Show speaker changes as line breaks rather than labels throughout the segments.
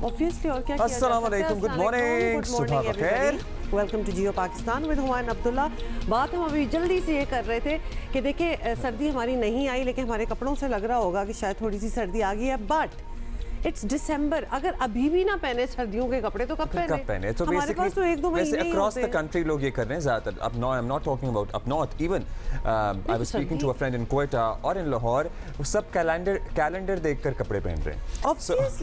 Obviously और क्या किया जा सकता है।
अस्सलाम वालेकुम, गुड मॉर्निंग, सुबह बखैर।
Welcome to Geo Pakistan with Humayun Abdullah. बात हम अभी जल्दी से ये कर रहे थे कि देखिए सर्दी हमारी नहीं आई, लेकिन हमारे कपड़ों से लग रहा होगा कि शायद थोड़ी सी सर्दी आ गई है, बट इट्स दिसंबर। अगर अभी भी ना पहने सर्दियों के कपड़े तो कब पहने?
तो
हमारे पास तो एक दो महीने ही
अक्रॉस
होते
द कंट्री लोग ये कर रहे हैं ज्यादातर। अब no, I am not talking about up north, even I was speaking to a friend in Quetta और इन लाहौर, सब कैलेंडर देखकर कपड़े पहन रहे हैं।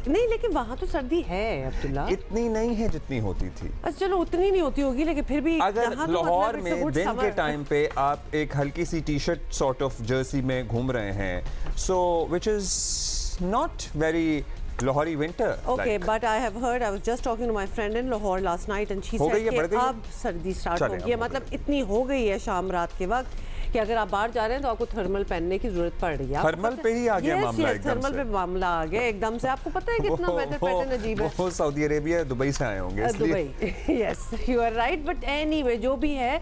नहीं, लेकिन वहाँ तो सर्दी है अब्दुल्ला,
इतनी नहीं है जितनी होती थी।
अच्छा चलो उतनी नहीं होती होगी, लेकिन फिर भी
अगर लाहौर में दिन के टाइम पे आप एक हल्की सी T shirt sort of jersey में घूम रहे हैं, so which is not very Lahori winter.
Okay, like. But I have heard, I was just talking to my friend in Lahore last night and she said कि अब सर्दी start हो गई है, मतलब इतनी हो गई है शाम रात के वक्त कि अगर आप बाहर जा रहे हैं तो आपको थर्मल पहनने की जरूरत पड़ रही है।
थर्मल पे ही आ गया मामला एकदम से।
थर्मल पे मामला आ गया एकदम से। आपको पता है कितना वेदर पैटर्न अजीब है।
वो सऊदी अरेबिया दुबई से आए होंगे इसलिए।
Dubai, yes you are right. But anyway जो भी है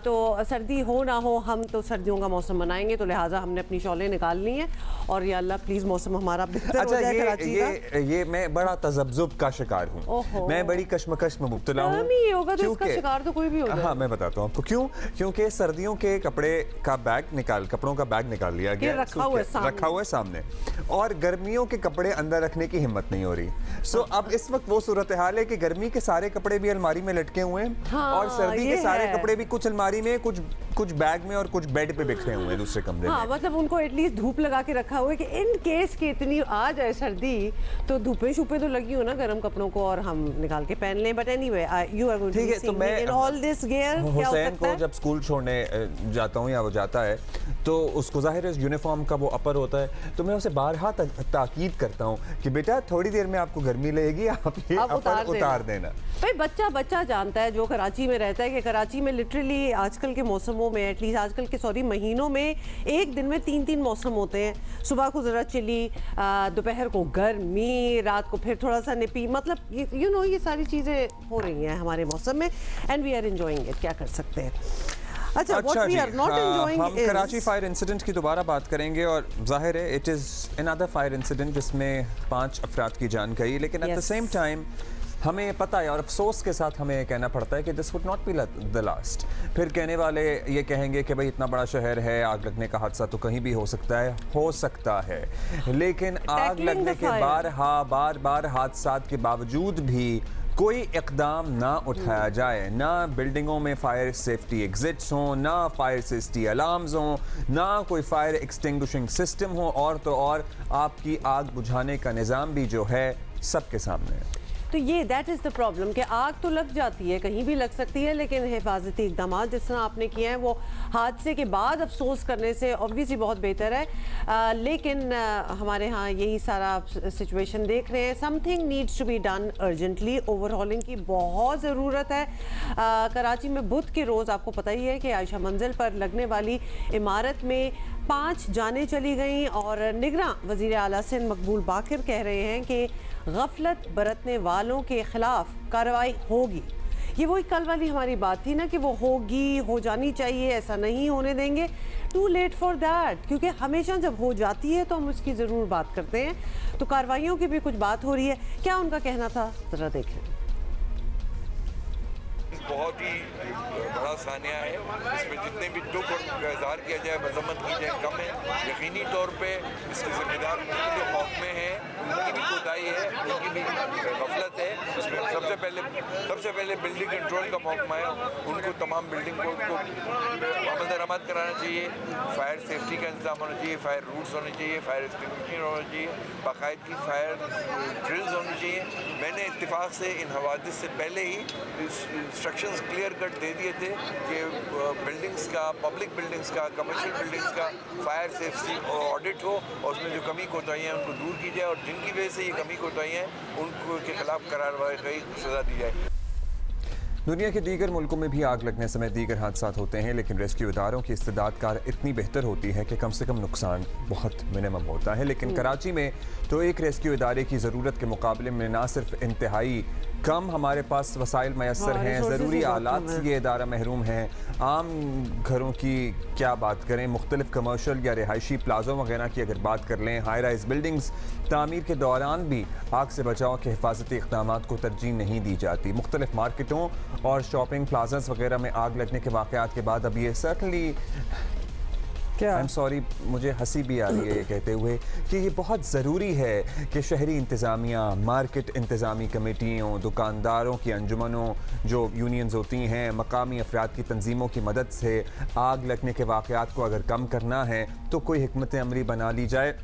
तो सर्दी हो ना हो, हम तो सर्दियों का मौसम मनाएंगे, तो लिहाजा हमने अपनी शॉलें निकाल ली हैं और या अल्लाह प्लीज मौसम हमारा बेहतर हो जाए कराची का।
ये मैं बड़ा तजब्जुब का शिकार हूँ, मैं बड़ी कशमकश में मुब्तला हूँ।
ये होगा तो इसका शिकार तो कोई भी होगा।
हाँ, मैं बताता हूँ आपको क्यों। क्योंकि सर्दियों के कपड़े का बैग कपड़ों का बैग निकाल लिया गया, रखा हुआ है सामने, और गर्मियों के कपड़े अंदर रखने की हिम्मत नहीं हो रही। सो अब इस वक्त वो सूरत हाल है कि गर्मी के सारे कपड़े भी अलमारी में लटके हुए हैं,
हाँ,
और सर्दी के सारे कपड़े भी कुछ अलमारी में, कुछ बैग में और कुछ बेड पे बिखरे हुए हैं दूसरे कमरे में।
मतलब उनको एटलीस्ट धूप लगा के रखा हुआ है कि इन केस की इतनी आ जाए सर्दी तो धूपे छुपे तो लगी हो ना गर्म कपड़ों को, और हम निकाल के पहन लें। But anyway you are going to see me in all this gear.
Hussain को जब स्कूल छोड़ने जाता हूँ या वो जाता है तो उसको जाहिर है यूनिफॉर्म का वो अपर होता है, तो मैं उसे बारहा ताकीद करता हूँ कि बेटा थोड़ी देर में आपको गर्मी लगेगी, आप ये अपर उतार देना।
भाई बच्चा जानता है जो कराची में रहता है कि कराची में लिटरली आजकल के मौसमों में, एटलीस्ट आजकल के महीनों में एक दिन में 3 मौसम होते हैं। सुबह को ज़रा चिली, दोपहर को गर्मी, रात को फिर थोड़ा सा निपी, मतलब यू नो ये सारी चीज़ें हो रही हैं हमारे मौसम में, and we are enjoying it. क्या कर सकते हैं। अच्छा जी,
हम कराची फायर इंसिडेंट की दोबारा बात करेंगे, और जाहिर है it is another fire incident जिसमें 5 अफराद की जान गई, लेकिन एट द सेम टाइम हमें पता है और अफसोस के साथ हमें कहना पड़ता है कि this would not be the last. फिर कहने वाले ये कहेंगे कि भाई इतना बड़ा शहर है, आग लगने का हादसा तो कहीं भी हो सकता है, लेकिन आग लगने के बार बार हादसात के बावजूद भी कोई इकदाम ना उठाया जाए, ना बिल्डिंगों में फायर सेफ्टी एग्जिट्स हों, ना फायर सेफ्टी अलार्म्स हों, ना कोई फायर एक्सटिंग्विशिंग सिस्टम हो, और तो और आपकी आग बुझाने का निज़ाम भी जो है सबके सामने है।
तो ये दैट इज़ द प्रॉब्लम कि आग तो लग जाती है, कहीं भी लग सकती है, लेकिन हिफाजती इकदाम जिस तरह आपने किए हैं वो हादसे के बाद अफसोस करने से ऑब्वियसली बहुत बेहतर है। लेकिन हमारे यहाँ यही सारा सिचुएशन देख रहे हैं। Something needs to be done urgently, overhauling की बहुत ज़रूरत है। कराची में बुध के रोज़ आपको पता ही है कि आयशा मंजिल पर लगने वाली इमारत में 5 जानें चली गईं, और निगरां वज़ीर आला सिंध मकबूल बाकिर कह रहे हैं कि गफलत बरतने वालों के खिलाफ कार्रवाई होगी। ये वही कल वाली हमारी बात थी ना कि वो होगी, हो जानी चाहिए, ऐसा नहीं होने देंगे। टू लेट फॉर दैट, क्योंकि हमेशा जब हो जाती है तो हम उसकी ज़रूर बात करते हैं। तो कार्रवाइयों की भी कुछ बात हो रही है। क्या उनका कहना था, ज़रा देखें।
बहुत ही बड़ा सानिया है, इसमें जितने भी दुख और इज़हार किया जाए, मजम्मत की जाए, कम है। यकीनी तौर पे इसके ज़िम्मेदार मुख्तलिफ महकमे हैं, उनकी भी कोताही है, उनकी भी गफलत है। इसमें सबसे पहले बिल्डिंग कंट्रोल का महकमा है, उनको तमाम बिल्डिंग को अमल दरामद कराना चाहिए, फायर सेफ्टी का इंतजाम होना चाहिए, फायर रूट्स होने चाहिए, फायर एक्सटिंग्विशर होना चाहिए, बाकायदगी फायर ड्रिल्स होनी चाहिए। मैंने इत्तेफाक से इन हवादिस से पहले ही इंस्ट्रक्शंस क्लियर कट दे दिए थे कि बिल्डिंग्स का, पब्लिक बिल्डिंग्स का, कमर्शियल बिल्डिंग्स का फायर सेफ्टी ऑडिट हो, और उसमें जो कमी कोताहियाँ हैं उनको दूर की जाए, और जिनकी वजह से ये कमी कोताहियाँ हैं उनको के खिलाफ कार्रवाई सज़ा दी जाए।
दुनिया के दीगर मुल्कों में भी आग लगने समय दीगर हादसात होते हैं, लेकिन रेस्क्यू इदारों की इस्तेदाद कार इतनी बेहतर होती है कि कम से कम नुकसान बहुत मिनिमम होता है। लेकिन कराची में तो एक रेस्क्यू इदारे की ज़रूरत के मुकाबले में ना सिर्फ इंतहाई कम हमारे पास वसाइल मैसर
हाँ,
हैं,
resources
ज़रूरी
ही बहुत
आलात
कम
से
हैं।
ये इदारा महरूम है। आम घरों की क्या बात करें, मुख्तलिफ कमर्शल या रिहायशी प्लाज़ों वगैरह की अगर बात कर लें, हाई राइज बिल्डिंग्स तामीर के दौरान भी आग से बचाव के हिफाजती इक़दाम को तरजीह नहीं दी जाती। मुख्तलिफ मार्केटों और शॉपिंग प्लाजास वगैरह में आग लगने के वाक़यात के बाद अब ये सर्टनली
क्या
आई एम सॉरी, मुझे हंसी भी आ रही है ये कहते हुए कि ये बहुत ज़रूरी है कि शहरी इंतज़ामिया, मार्केट इंतज़ामी कमेटियों, दुकानदारों की अंजुमनों, जो यूनियंस होती हैं, मकामी अफराद की तंजीमों की मदद से आग लगने के वाक़यात को अगर कम करना है तो कोई हिकमत अमली बना ली जाए।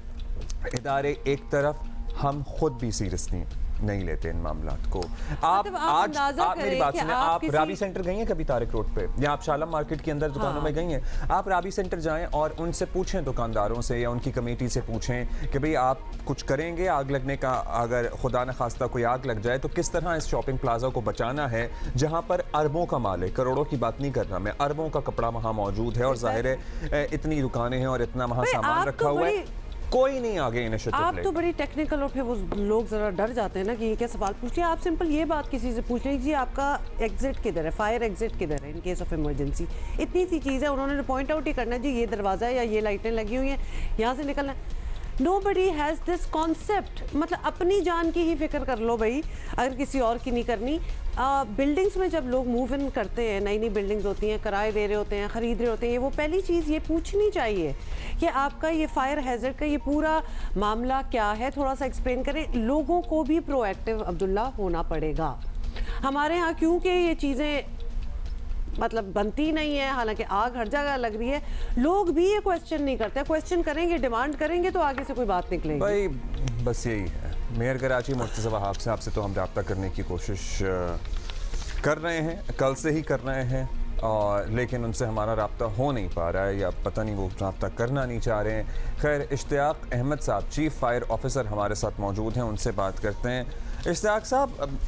इदारे एक तरफ, हम खुद भी सीरियसली नहीं लेते इन मामलात को। आप
मतलब
आज
अंदाज़ा
आप मेरी
करें
बात
कि
सुने,
आप
आप
किसी-
रावी सेंटर गई हैं कभी तारिक रोड पे, या आप शालम मार्केट के अंदर दुकानों में गई हैं? आप रावी सेंटर जाएं और उनसे पूछें, दुकानदारों से या उनकी कमेटी से पूछें कि भाई आप कुछ करेंगे आग लगने का, अगर खुदा न खास्ता कोई आग लग जाए तो किस तरह इस शॉपिंग प्लाजा को बचाना है जहां पर अरबों का माल है, करोड़ों की बात नहीं कर रहा मैं, अरबों का कपड़ा वहां मौजूद है और जाहिर है इतनी दुकानें हैं और इतना वहां
भाई,
सामान
आप
रखा
तो
हुआ है,
बड़ी-
कोई नहीं आगे इनिशिएटिव
आप तो
लेगा।
बड़ी टेक्निकल, और फिर वो लोग जरा डर जाते हैं ना कि ये क्या सवाल पूछ लिया। आप सिंपल ये बात किसी से पूछ लीजिए, आपका एग्जिट किधर है, फायर एग्जिट किधर है इन केस ऑफ इमरजेंसी। इतनी सी चीज़ है, उन्होंने पॉइंट आउट ही करना है जी ये दरवाज़ा है या ये लाइटें लगी हुई हैं, यहाँ से निकलना है। Nobody has this concept। मतलब अपनी जान की ही फिक्र कर लो भाई, अगर किसी और की नहीं करनी। बिल्डिंग्स में जब लोग मूव इन करते हैं, नई नई बिल्डिंग्स होती हैं, किराए दे रहे होते हैं, ख़रीद रहे होते हैं, वो पहली चीज़ ये पूछनी चाहिए कि आपका ये फायर हैजर्ड का ये पूरा मामला क्या है, थोड़ा सा एक्सप्लेन करें। लोगों को भी प्रोएक्टिव अब्दुल्ला होना पड़ेगा। हमारे यहाँ क्योंकि ये चीज़ें मतलब बनती नहीं है, हालांकि आग हर जगह लग रही है, लोग भी ये क्वेश्चन नहीं करते। क्वेश्चन करेंगे, डिमांड करेंगे तो आगे से कोई बात निकलेगी।
भाई बस यही है, मेयर कराची मुर्तज़ा वहाब साहब से तो हम रब्ता करने की कोशिश कर रहे हैं, कल से ही कर रहे हैं, और लेकिन उनसे हमारा रब्ता हो नहीं पा रहा है, या पता नहीं वो रब्ता करना नहीं चाह रहे हैं। खैर, इश्तियाक अहमद साहब चीफ फायर ऑफिसर हमारे साथ मौजूद हैं, उनसे बात करते हैं। इश्तियाक साहब,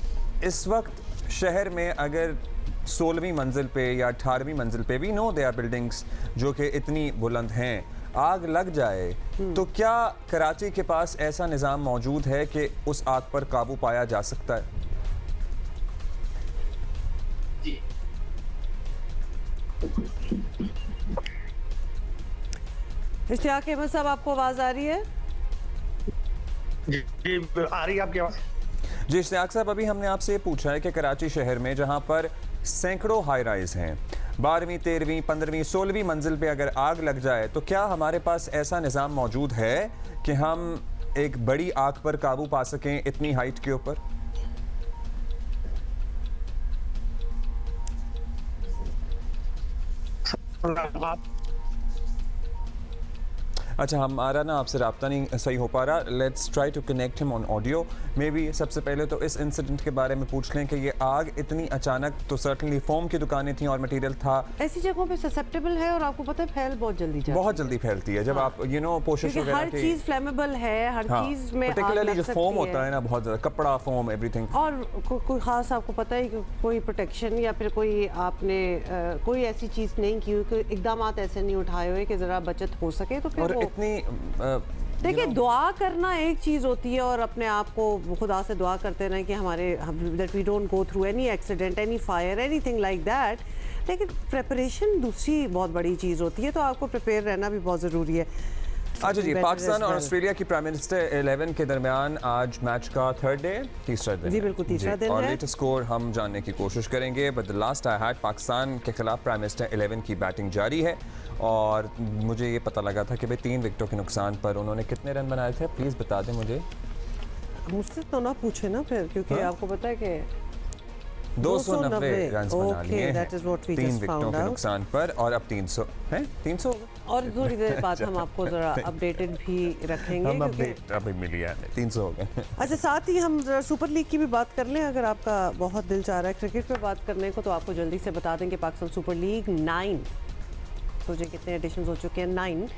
इस वक्त शहर में अगर 16वीं मंजिल पे या 18वीं मंजिल पे, we know they are buildings जो कि इतनी बुलंद हैं, आग लग जाए तो क्या कराची के पास ऐसा निज़ाम मौजूद है कि उस आग पर काबू पाया जा सकता है?
जी
इश्तियाक अहमद साहब, आपको आवाज़ आ रही है?
जी जी, आ रही है आपकी आवाज़?
जी इश्तियाक साहब, अभी हमने आपसे ये पूछा है कि कराची शहर में जहाँ पर सैकड़ों हाई राइज हैं, 12वीं 13वीं 15वीं 16वीं मंजिल पे अगर आग लग जाए तो क्या हमारे पास ऐसा निज़ाम मौजूद है कि हम एक बड़ी आग पर काबू पा सकें इतनी हाइट के ऊपर?
आप
अच्छा, हमारा ना आपसे रब्ता नहीं सही हो पा रहा, let's try to connect him on audio. May be सबसे पहले तो इस इंसिडेंट के बारे में पूछ लें कि ये आग इतनी अचानक, तो सर्टनली फोम की दुकानें थी और मटेरियल था,
ऐसी जगहों पे ससेप्टेबल है और आपको पता है फैल बहुत जल्दी जाती है।
बहुत जल्दी फैलती है जब आप पोशिश
क्योंकि
वगैरह
हर
की,
चीज़ फ्लेमेबल है, हर
हाँ,
चीज़ में आग
पर्टिकुलरली
लग
जो
सकती
फोम होता है ना, बहुत ज़्यादा कपड़ा, फोम, एवरीथिंग।
और कोई ख़ास आपको पता है कि कोई प्रोटेक्शन या फिर कोई आपने कोई ऐसी चीज़ नहीं की हुई, कोई इकदाम ऐसे नहीं उठाए हुए कि ज़रा बचत हो सके, तो फिर
और
वो
इतनी
देखिए, दुआ करना एक चीज़ होती है और अपने आप को खुदा से दुआ करते रहें कि हमारे that we don't go through any accident, any fire, anything like that. लेकिन प्रिपरेशन दूसरी बहुत बड़ी चीज़ होती है, तो आपको प्रिपेयर रहना भी बहुत ज़रूरी है।
अच्छा जी,
Better
पाकिस्तान
as
और
well.
ऑस्ट्रेलिया की प्राइम मिनिस्टर 11 के दरमियान आज मैच का थर्ड डे, तीसरा दिन
जी,
है।
बिल्कुल तीसरा दिन
और
है।
लेटेस्ट स्कोर हम जानने की कोशिश करेंगे, but the last I had, Pakistan के खिलाफ प्राइम मिनिस्टर 11 की बैटिंग जारी है, और मुझे ये पता लगा था कि भाई 3 विकेटों के नुकसान पर उन्होंने कितने रन बनाए थे, प्लीज़ बता दें मुझे।
मुझसे तो ना पूछे ना फिर, क्योंकि
हाँ?
आपको पता है कि
290 रन बना लिए हैं,
that is what we
3
just
विकेटों
found
के
out.
नुकसान पर, और अब 300 हैं, 300 हो गए?
और थोड़ी देर बाद हम आपको ज़रा अपडेटेड भी रखेंगे,
हम
क्योंकि
अपडेट अभी मिली है, 300 हो गए।
अच्छा, साथ ही हम जरा सुपर लीग की भी बात कर लें, अगर आपका बहुत दिल चाह रहा है क्रिकेट पे बात करने को, तो आपको जल्दी से बता दें कि पाकिस्तान सुपर लीग 9, सोचे कितने एडिशन हो चुके हैं, 9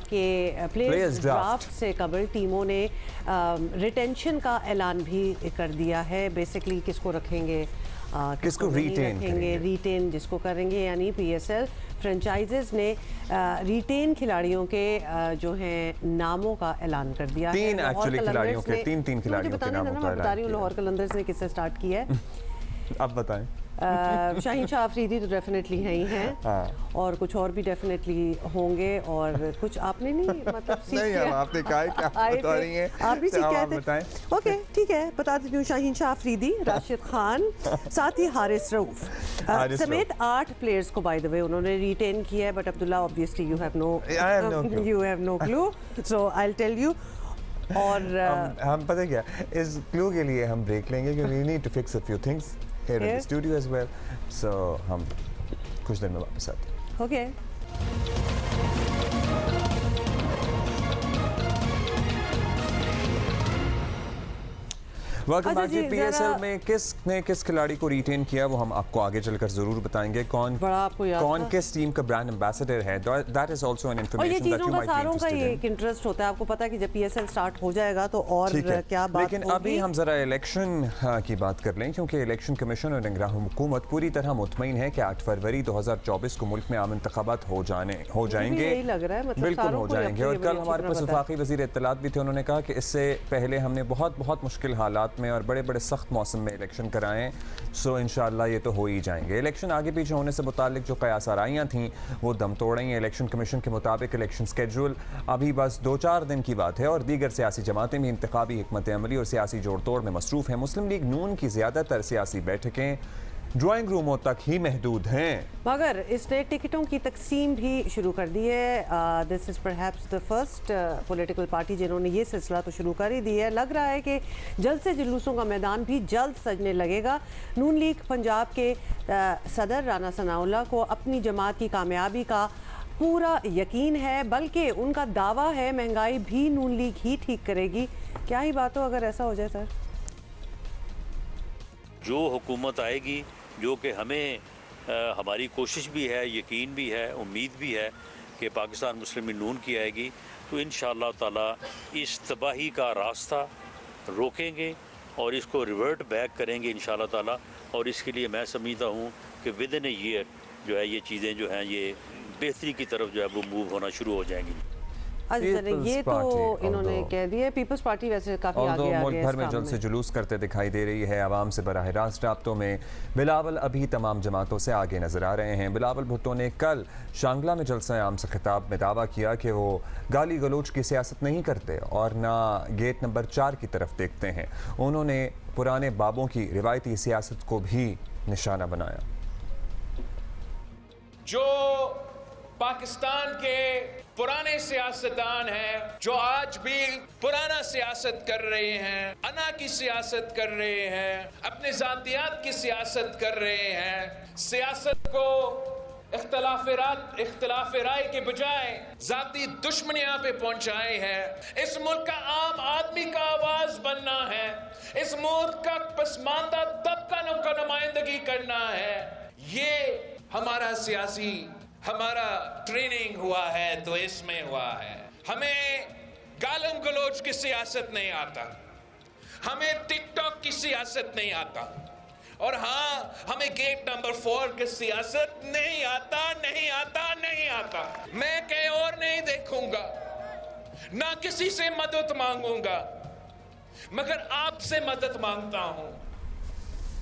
के प्लेयर्स ड्राफ्ट से कबल टीमों ने रिटेंशन का ऐलान भी कर दिया है। बेसिकली किसको रखेंगे,
किसको
नहीं
retain
रखेंगे,
करेंगे?
रिटेन जिसको करेंगे, यानी PSL फ्रेंचाइजेज ने रिटेन खिलाड़ियों के जो हैं नामों का ऐलान कर दिया है।
तीन
लाहौर
actually खिलाड़ियों
कलंदर्स
के,
ने-
तीन
मुझे
खिलाड़ियों के
बताने
नामों
देना,
का
मैं बता रही हूँ
ऐलान
लाहौर कलंदर्स ने किससे स्टार्ट किया है।
अब बताएं।
शाहीन शाह अफरीदी तो डेफिनेटली हैं ही हैं,
हाँ।
और कुछ और भी डेफिनेटली होंगे, और कुछ आपने नहीं मतलब सीख
नहीं,
के
अब आपने कहा है कि आप
आए
बता
थे।
रही हैं,
आप भी
तो
सीख
अब
के आए
आप
थे।
बताएं।
ओके ठीक है, बता देती हूँ। शाहीन शाह अफरीदी, राशिद खान, साथ ही हारिस रऊफ
हारिस
समेत 8 प्लेयर्स को बाय द वे उन्होंने रिटेन किया है। But Abdullah obviously you have no clue, so I will tell you. और
हम पता है क्या, इस क्लू के लिए हम ब्रेक लेंगे क्योंकि we need to fix a few things here in the
Here?
Studio as well. So हम कुछ देर में वापस आते हैं।
ओके
वेलकम
अच्छा
बैक
जी,
टू PSL
जरा-
में किसने किस खिलाड़ी को रिटेन किया वो हम आपको आगे चलकर जरूर बताएंगे। कौन
बड़ा आपको याद
कौन
था?
किस टीम का ब्रांड एम्बेसडर है, दैट इज आल्सो एन
और ये
इंफॉर्मेशन दैट
चीज़ों
यू
का
माइट बी
सारों का
इंटरेस्टेड
ये
इन।
एक इंटरेस्ट होता है। आपको पता है कि जब PSL स्टार्ट हो जाएगा तो और
ठीक है,
क्या बात
लेकिन अभी
होगी।
हम जरा इलेक्शन की बात कर लें, क्योंकि इलेक्शन कमीशन और निगरान हुकूमत पूरी तरह मुतमईन है कि 8 फरवरी 2024 को मुल्क में आम इंतखाबात हो जाएंगे।
यही लग रहा है, मतलब
बिल्कुल
सारों
हो
को
जाएंगे।
ये
और
बड़ी
कल
अच्छी
हमारे
तरह
पास
पता है।
वफाकी वज़ीर इत्तलात भी थे, उन्होंने कहा कि इससे पहले हमने बहुत मुश्किल हालात में और बड़े बड़े सख्त मौसम में इलेक्शन कराएं, सो इंशाअल्लाह ये तो हो ही जाएंगे। इलेक्शन आगे पीछे होने से मुतालिक जो कयास आराइयाँ थीं वो दम तोड़ रही हैं। इलेक्शन कमीशन के मुताबिक इलेक्शन स्केड्यूल अभी बस 2-4 दिन की बात है और दीगर सियासी जमातें भी इंतखाबी हिकमत अमली और सियासी जोड़ तोड़ में मसरूफ़ हैं। मुस्लिम लीग नून की ज़्यादातर सियासी बैठकें ड्राइंग रूमों तक ही महदूद हैं।
मगर इसने टिकटों की तकसीम भी शुरू कर दी है। This is perhaps the first political party जिन्होंने ये सिलसिला तो शुरू कर ही दिया है। लग रहा है कि जल्द से जुलूसों का मैदान भी जल्द सजने लगेगा। नून लीग पंजाब के सदर राना सनाउल्लाह को अपनी जमात की कामयाबी का पूरा यकीन है, बल्कि उनका दावा है महंगाई भी नून लीग ही ठीक करेगी। क्या ही बात हो अगर ऐसा हो जाए सर।
जो हुकूमत आएगी, जो कि हमें हमारी कोशिश भी है, यकीन भी है, उम्मीद भी है कि पाकिस्तान मुस्लिम लीग नून की आएगी, तो इंशाअल्लाह ताला इस तबाही का रास्ता रोकेंगे और इसको रिवर्ट बैक करेंगे इंशाअल्लाह ताला। और इसके लिए मैं समझता हूँ कि विद इन ए ईयर जो है ये चीज़ें जो हैं ये बेहतरी की तरफ जो है वो मूव होना शुरू हो जाएंगी।
अच्छा चलें, ये तो
पार्टी,
इन्होंने
although-
कह दिया। पीपल्स पार्टी वैसे काफ़ी आगे आ
मुल्क
गई
भर
इस
में
काम
जल्द से
में।
जुलूस करते दिखाई दे रही है आवाम से बराह रास्त राब्तों में। बिलावल अभी तमाम जमातों से आगे नजर आ रहे हैं। बिलावल भुट्टो ने कल शांगला में जलसा आम से खिताब में दावा किया कि वो गाली गलोच की सियासत नहीं करते और ना गेट नंबर 4 की तरफ देखते हैं। उन्होंने पुराने बाबों की रिवायती सियासत को भी निशाना बनाया।
जो पाकिस्तान के पुराने सियासतदान हैं, जो आज भी पुराना सियासत कर रहे हैं, अना की सियासत कर रहे हैं, अपने जातियात की सियासत कर रहे हैं, सियासत को इख्तिलाफ राय के बजाय जाती दुश्मनियां पे पहुंचाए हैं। इस मुल्क का आम आदमी का आवाज बनना है, इस मुल्क का पसमानदा तबका का नुमाइंदगी करना है। ये हमारा ट्रेनिंग हुआ है तो इसमें हुआ है। हमें गालम गलोच की सियासत नहीं आता, हमें टिकटॉक की सियासत नहीं आता, और हाँ, हमें गेट नंबर 4 की सियासत नहीं आता। मैं कहीं और नहीं देखूंगा, ना किसी से मदद मांगूंगा, मगर आपसे मदद मांगता हूं।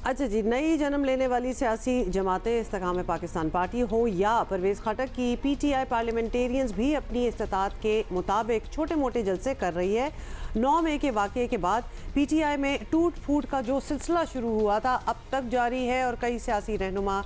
अच्छा जी, नई जन्म लेने वाली सियासी जमातें इस्तेकाम पाकिस्तान पार्टी हो या परवेज़ खटक की PTI पार्लियामेंटेरियंस भी अपनी इस्तात के मुताबिक छोटे मोटे जलसे कर रही है। 9 मई के वाक़े के बाद PTI में टूट फूट का जो सिलसिला शुरू हुआ था अब तक जारी है और कई सियासी रहनुमा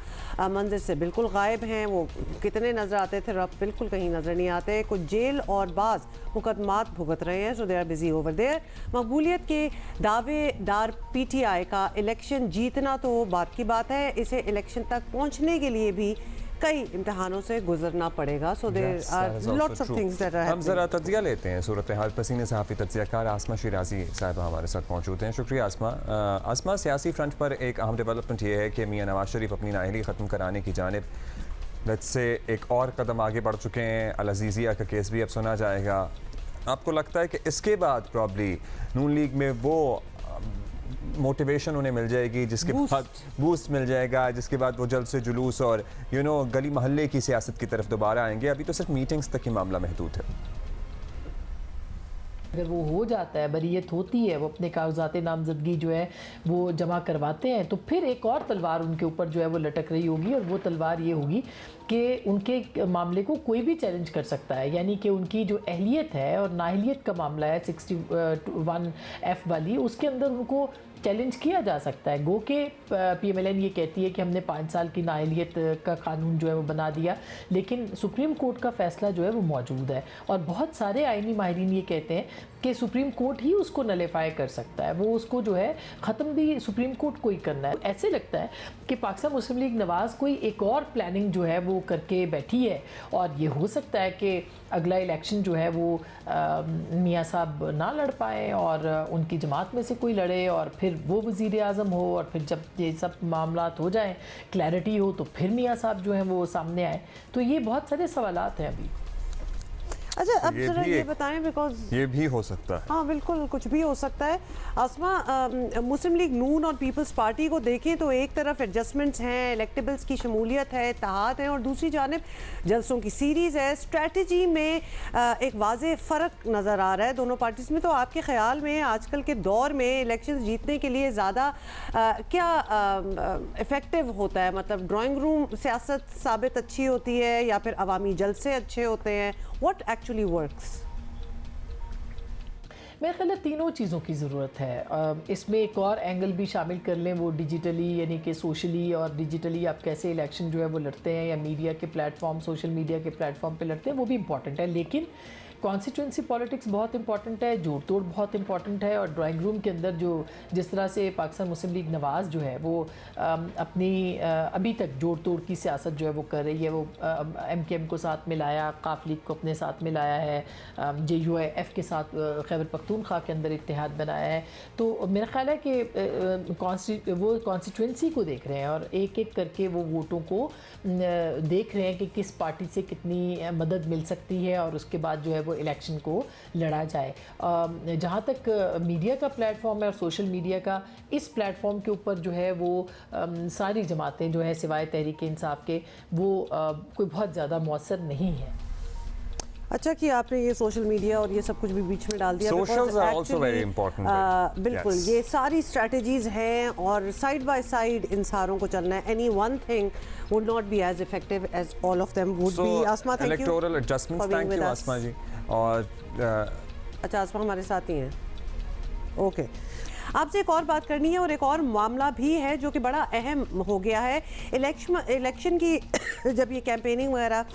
मंजिल से बिल्कुल गायब हैं। वो कितने नज़र आते थे, अब बिल्कुल कहीं नज़र नहीं आते। कुछ जेल और बाज़ मुकदमात भुगत रहे हैं, so they are busy over there. मकबूलियत के दावेदार PTI का इलेक्शन जीतना तो बात की बात है, इसे इलेक्शन तक पहुंचने के लिए भी कई इम्तिहानों से गुजरना पड़ेगा। So there are lots of things that are
हम जरा तज्जिया लेते हैं सूरत हाल। पसीने सहाफ़ी तज्जियाकार आसमा शिराजी साहिबा हमारे साथ मौजूद हैं। शुक्रिया आसमा। सियासी फ्रंट पर एक अहम डेवलपमेंट ये है कि मियां नवाज शरीफ अपनी नाअहली ख़त्म कराने की जानिब लेट्स से एक और कदम आगे बढ़ चुके हैं। अल अज़ीज़िया का केस भी अब सुना जाएगा। आपको लगता है कि इसके बाद प्रॉब्ली नून लीग में वो मोटिवेशन उन्हें मिल जाएगी, जिसके बाद बूस्ट मिल जाएगा, जिसके बाद वो जल्द से जुलूस और गली मोहल्ले की सियासत की तरफ दोबारा आएंगे। अभी तो सिर्फ मीटिंग्स तक ही मामला महदूद है।
अगर वो हो जाता है, बरीयत होती है, वो अपने कागजात नामजदगी जो है वो जमा करवाते हैं, तो फिर एक और तलवार उनके ऊपर जो है वो लटक रही होगी, और वो तलवार ये होगी कि उनके मामले को कोई भी चैलेंज कर सकता है। यानी कि उनकी जो अहलियत है और नाअहलियत का मामला है 61F वाली, उसके अंदर उनको चैलेंज किया जा सकता है। गो के PMLN ये कहती है कि हमने 5 साल की नाअहलियत का कानून जो है वो बना दिया, लेकिन सुप्रीम कोर्ट का फैसला जो है वो मौजूद है, और बहुत सारे आईनी माहिरीन ये कहते हैं कि सुप्रीम कोर्ट ही उसको नलीफाई कर सकता है, वो उसको जो है ख़त्म भी सुप्रीम कोर्ट को ही करना है। ऐसे लगता है कि पाकिस्तान मुस्लिम लीग नवाज़ कोई एक और प्लानिंग जो है वो करके बैठी है, और ये हो सकता है कि अगला इलेक्शन जो है वो मियाँ साहब ना लड़ पाए और उनकी जमात में से कोई लड़े, और फिर वो वज़ीर आज़म हो, और फिर जब ये सब मामलात हो जाएं, क्लैरिटी हो, तो फिर मियाँ साहब जो हैं वो सामने आए। तो ये बहुत सारे सवालात हैं अभी।
अच्छा, अब जरा ये बताएं, बिकॉज
ये भी हो सकता है।
हाँ बिल्कुल, कुछ भी हो सकता है। आसमा, मुस्लिम लीग नून और पीपल्स पार्टी को देखें तो एक तरफ एडजस्टमेंट्स हैं, इलेक्टेबल्स की शमूलियत है, इत्तेहाद है, और दूसरी जानिब जलसों की सीरीज़ है। स्ट्रेटजी में एक वाज़ेह फ़र्क नज़र आ रहा है दोनों पार्टीज़ में। तो आपके ख़्याल में आजकल के दौर में इलेक्शन जीतने के लिए ज़्यादा क्या इफ़ेक्टिव होता है? मतलब ड्राइंग रूम सियासत साबित अच्छी होती है, या फिर अवामी जलसे अच्छे होते हैं? What actually works?
मेरे ख्याल है तीनों चीज़ों की ज़रूरत है। इसमें एक और एंगल भी शामिल कर लें, वो डिजिटली, यानी कि सोशली और डिजिटली आप कैसे इलेक्शन जो है वो लड़ते हैं, या मीडिया के प्लेटफॉर्म, सोशल मीडिया के प्लेटफॉर्म पे लड़ते हैं, वो भी इम्पॉर्टेंट है। लेकिन कॉन्स्टिट्यूंसी पॉलिटिक्स बहुत इंपॉर्टेंट है, जोड़ तोड़ बहुत इंपॉर्टेंट है, और ड्राइंग रूम के अंदर जो जिस तरह से पाकिस्तान मुस्लिम लीग नवाज़ जो है वो अपनी अभी तक जोड़ तोड़ की सियासत जो है वो कर रही है। वो MKM को साथ में लाया, काफ लीग को अपने साथ में लाया है, JUIF के साथ खैबर पख्तूनख्वा के अंदर इत्तेहाद बनाया है। तो मेरा ख्याल है कि वो कॉन्स्टिट्यूंसी को देख रहे हैं, और एक एक करके वो वोटों को देख रहे हैं कि किस पार्टी से कितनी मदद मिल सकती है, और उसके बाद जो है वो इलेक्शन को लड़ा जाए। जहाँ तक मीडिया का प्लेटफॉर्म है और सोशल मीडिया का, इस प्लेटफॉर्म के ऊपर जो है वो सारी जमातें जो है सिवाय तहरीक इंसाफ के वो कोई बहुत ज़्यादा मौसर नहीं है।
अच्छा कि आपने ये सोशल मीडिया और ये सब कुछ भी बीच में डाल दिया।
Socials are also very important.
बिल्कुल,
Yes.
ये सारी स्ट्रेटजीज हैं, और साइड बाय साइड इन सारों को चलना है। Any one thing would not be as effective as all of them would be. Asma, thank you.
Electoral adjustments,
for being
thank
with
you
us.
आसमा जी। और
अच्छा, आसमा हमारे साथ ही हैं। ओके, आपसे एक और बात करनी है, और एक और मामला भी है जो कि बड़ा अहम हो गया है। इलेक्शन की जब ये कैंपेनिंग वगैरह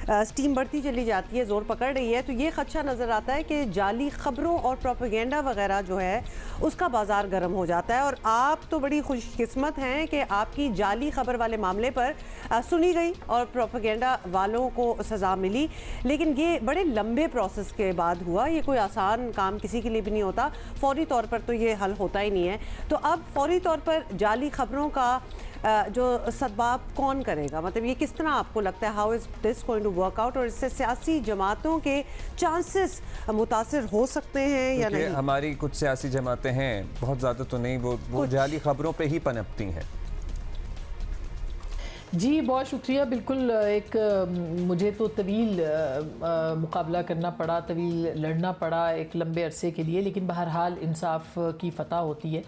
स्टीम बढ़ती चली जाती है, ज़ोर पकड़ रही है, तो ये खदशा नज़र आता है कि जाली ख़बरों और प्रोपेगेंडा वगैरह जो है उसका बाज़ार गर्म हो जाता है। और आप तो बड़ी खुशकिस्मत हैं कि आपकी जाली ख़बर वाले मामले पर सुनी गई और प्रोपेगेंडा वालों को सज़ा मिली। लेकिन ये बड़े लंबे प्रोसेस के बाद हुआ, ये कोई आसान काम किसी के लिए भी नहीं होता। फौरी तौर पर तो ये हल होता ही नहीं है। तो अब फौरी तौर पर जाली ख़बरों का जो सदबाब कौन करेगा? मतलब ये किस तरह आपको लगता है, how is this going to work out, और इससे सियासी जमातों के चांसेस मुतासिर हो सकते हैं या नहीं?
हमारी कुछ सियासी जमातें हैं, बहुत ज़्यादा तो नहीं, वो जाली खबरों पे ही पनपती हैं।
जी बहुत शुक्रिया। बिल्कुल, एक मुझे तो तवील मुकाबला करना पड़ा, तवील लड़ना पड़ा एक लंबे अरसे के लिए, लेकिन बहरहाल इंसाफ की फ़तह होती है।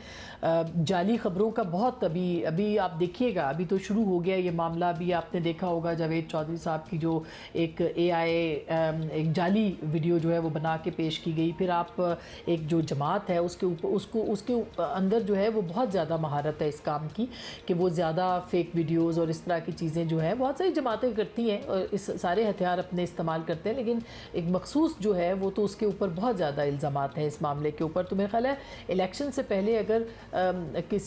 जाली ख़बरों का बहुत अभी आप देखिएगा, अभी तो शुरू हो गया ये मामला। अभी आपने देखा होगा जावेद चौधरी साहब की जो एक एक जाली वीडियो जो है वो बना के पेश की गई। फिर आप एक जो जमात है उसके अंदर जो है वो बहुत ज़्यादा महारत है इस काम की, कि वो ज़्यादा फ़ेक वीडियोज़ और इस तरह की चीज़ें जो हैं बहुत सारी जमातें करती हैं, और इस सारे हथियार अपने इस्तेमाल करते हैं। लेकिन एक मखसूस जो है वो तो उसके ऊपर बहुत ज़्यादा इल्ज़ामात हैं इस मामले के ऊपर। तो मेरा ख्याल है इलेक्शन से पहले अगर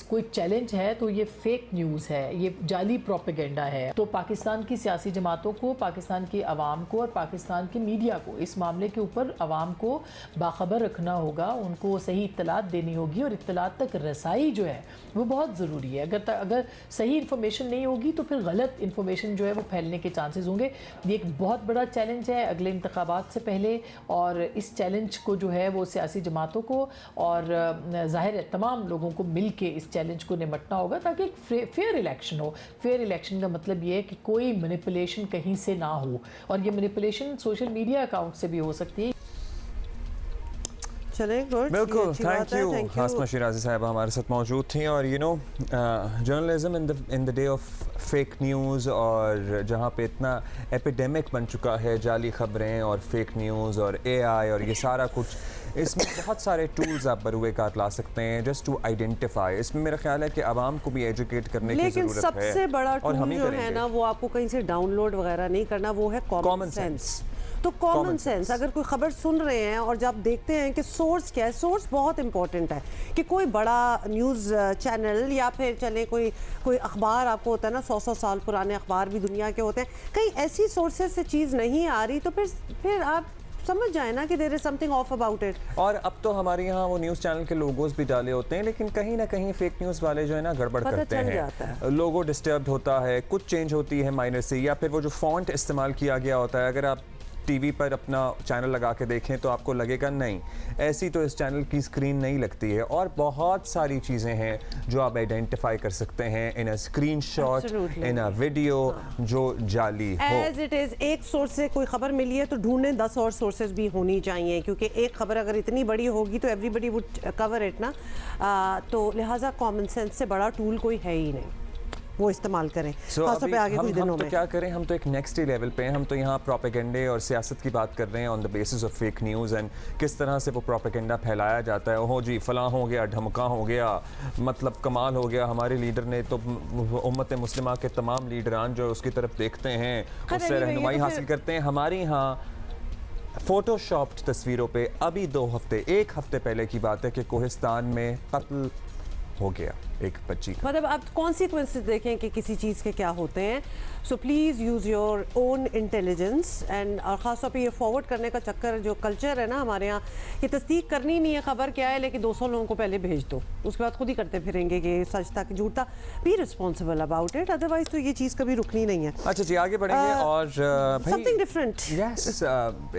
कोई चैलेंज है तो ये फेक न्यूज़ है, ये जाली प्रोपेगेंडा है। तो पाकिस्तान की सियासी जमातों को, पाकिस्तान की आवाम को और पाकिस्तान की मीडिया को इस मामले के ऊपर आवाम को बाखबर रखना होगा, उनको सही इत्तलात देनी होगी, और इत्तलात तक रसाई जो है वो बहुत ज़रूरी है। अगर सही इन्फॉर्मेशन नहीं होगी तो फिर गलत इन्फॉर्मेशन जो है वो फैलने के चांसेस होंगे। ये एक बहुत बड़ा चैलेंज है अगले इंतखाबात से पहले, और इस चैलेंज को जो है वो सियासी जमातों को और ज़ाहिर है तमाम लोगों को मिल के इस चैलेंज को निपटना होगा ताकि एक फेयर इलेक्शन हो। फेयर इलेक्शन का मतलब ये है कि कोई मैनिपुलेशन कहीं से ना हो, और ये मैनिपुलेशन सोशल मीडिया अकाउंट से भी हो सकती है।
चले गुड,
बिल्कुल, थैंक यू हासमा शिराजी साहब हमारे साथ मौजूद थी। और you know journalism in the day of fake news, और जहाँ पे इतना एपिडेमिक बन चुका है जाली खबरें और फेक न्यूज़ और एआई और ये सारा कुछ, इसमें बहुत सारे टूल्स आप बरूए कार ला सकते हैं जस्ट टू आइडेंटिफाई। इसमें मेरा ख्याल है कि आवाम को भी एजुकेट करने की
लेकिन
ज़रूरत है।
सबसे बड़ा
और हम
टूल
ही
जो है
करेंगे।
ना वो आपको कहीं से डाउनलोड वगैरह नहीं करना, वो है कॉमन सेंस। तो कॉमन सेंस, अगर कोई खबर सुन रहे हैं और जब देखते हैं कि सोर्स क्या है, सोर्स बहुत इंपॉर्टेंट है कि कोई बड़ा न्यूज़ चैनल या फिर चले कोई अखबार आपको होता है ना 100 साल पुराने अखबार भी दुनिया के होते हैं, कहीं ऐसी सोर्सेज से चीज़ नहीं आ रही तो फिर आप समझ जाए ना कि there is something off about it.
और अब तो हमारे यहाँ वो न्यूज़ चैनल के लोगोज भी डाले होते हैं, लेकिन कहीं ना कहीं फेक न्यूज़ वाले जो है ना गड़बड़ करते हैं, लोगो डिस्टर्ब होता है, कुछ चेंज होती है माइनर से, या फिर वो जो फॉन्ट इस्तेमाल किया गया होता है, अगर आप टीवी पर अपना चैनल लगा के देखें तो आपको लगेगा नहीं ऐसी तो इस चैनल की स्क्रीन नहीं लगती है। और बहुत सारी चीज़ें हैं जो आप आइडेंटिफाई कर सकते हैं इन a screenshot, in a video जो जाली हो।
एज इट इज़ एक सोर्स से कोई खबर मिली है तो ढूंढने 10 और सोर्सेज भी होनी चाहिए, क्योंकि एक खबर अगर इतनी बड़ी होगी तो एवरीबडी वुड कवर इट ना। तो लिहाजा कॉमन सेंस से बड़ा टूल कोई है ही नहीं, वो इस्तेमाल करें।
अभी हम तो क्या करें, हम तो एक नेक्स्ट ही लेवल पे हैं। हम तो यहाँ प्रोपेगेंडे और सियासत की बात कर रहे हैं on the basis of fake news and किस तरह से वो प्रोपेगेंडा फैलाया जाता है। हो जी फलां हो गया, ढमका हो गया, मतलब कमाल हो गया, हमारे लीडर ने तो उम्मत मुस्लिमा के तमाम लीडरान जो उसकी तरफ देखते हैं उससे रहनुमाई हासिल करते हैं। हमारे यहाँ फोटोशॉप्ड तस्वीरों पे अभी एक हफ्ते पहले की बात है कि कोहिस्तान में कत्ल हो गया एक बच्ची का।
मतलब आप कॉन्सिक्वेंसेस देखें कि किसी चीज़ के क्या होते हैं। So please use your own intelligence and और ख़ास तौर पे ये फॉरवर्ड करने का चक्कर जो कल्चर है ना हमारे यहाँ, ये तस्दीक करनी नहीं है खबर क्या है, लेकिन 200 लोगों को पहले भेज दो, उसके बाद खुद ही करते फिरेंगे कि सच था कि झूठ था। Be responsible about it, otherwise तो ये चीज़ कभी रुकनी नहीं है।
अच्छा जी आगे बढ़ेंगे और
समथिंग डिफरेंट।
यस,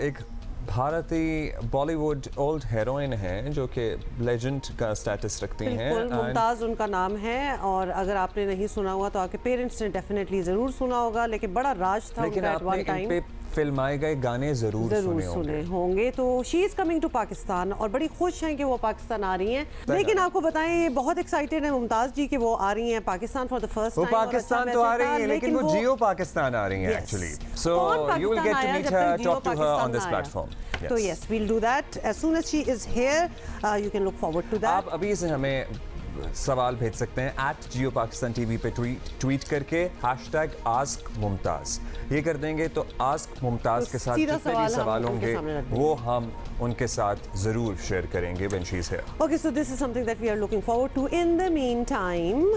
एक भारतीय बॉलीवुड ओल्ड हीरोइन हैं जो कि लेजेंड का स्टेटस रखती हैं।
मुमताज़ उनका नाम है, और अगर आपने नहीं सुना हुआ तो आपके पेरेंट्स ने डेफिनेटली ज़रूर सुना होगा, लेकिन बड़ा राज था
लेकिन
उनका एट वन टाइम।
फिल्माए गए गाने ज़रूर
सुने होंगे। तो she is coming to Pakistan और बड़ी खुश हैं कि वो पाकिस्तान आ रही हैं। लेकिन आपको बताएं ये बहुत एक्साइटेड है मुमताज़ जी कि वो आ रही हैं Pakistan for the first time.
वो पाकिस्तान तो आ रही हैं लेकिन वो जियो पाकिस्तान आ रही हैं actually. So you will get to meet her, talk to her on this platform.
तो yes we will do that as soon as she is here, you can look forward to that.
आप अभी से हमें सवाल भेज सकते हैं @Jio Pakistan TV पे ट्वीट करके #AskMumtaz। ये कर देंगे तो आस्क मुमताज़ के साथ जितने भी सवाल होंगे वो हम उनके साथ ज़रूर शेयर करेंगे when she is here.
Okay, so this is something that we are looking forward to. In the meantime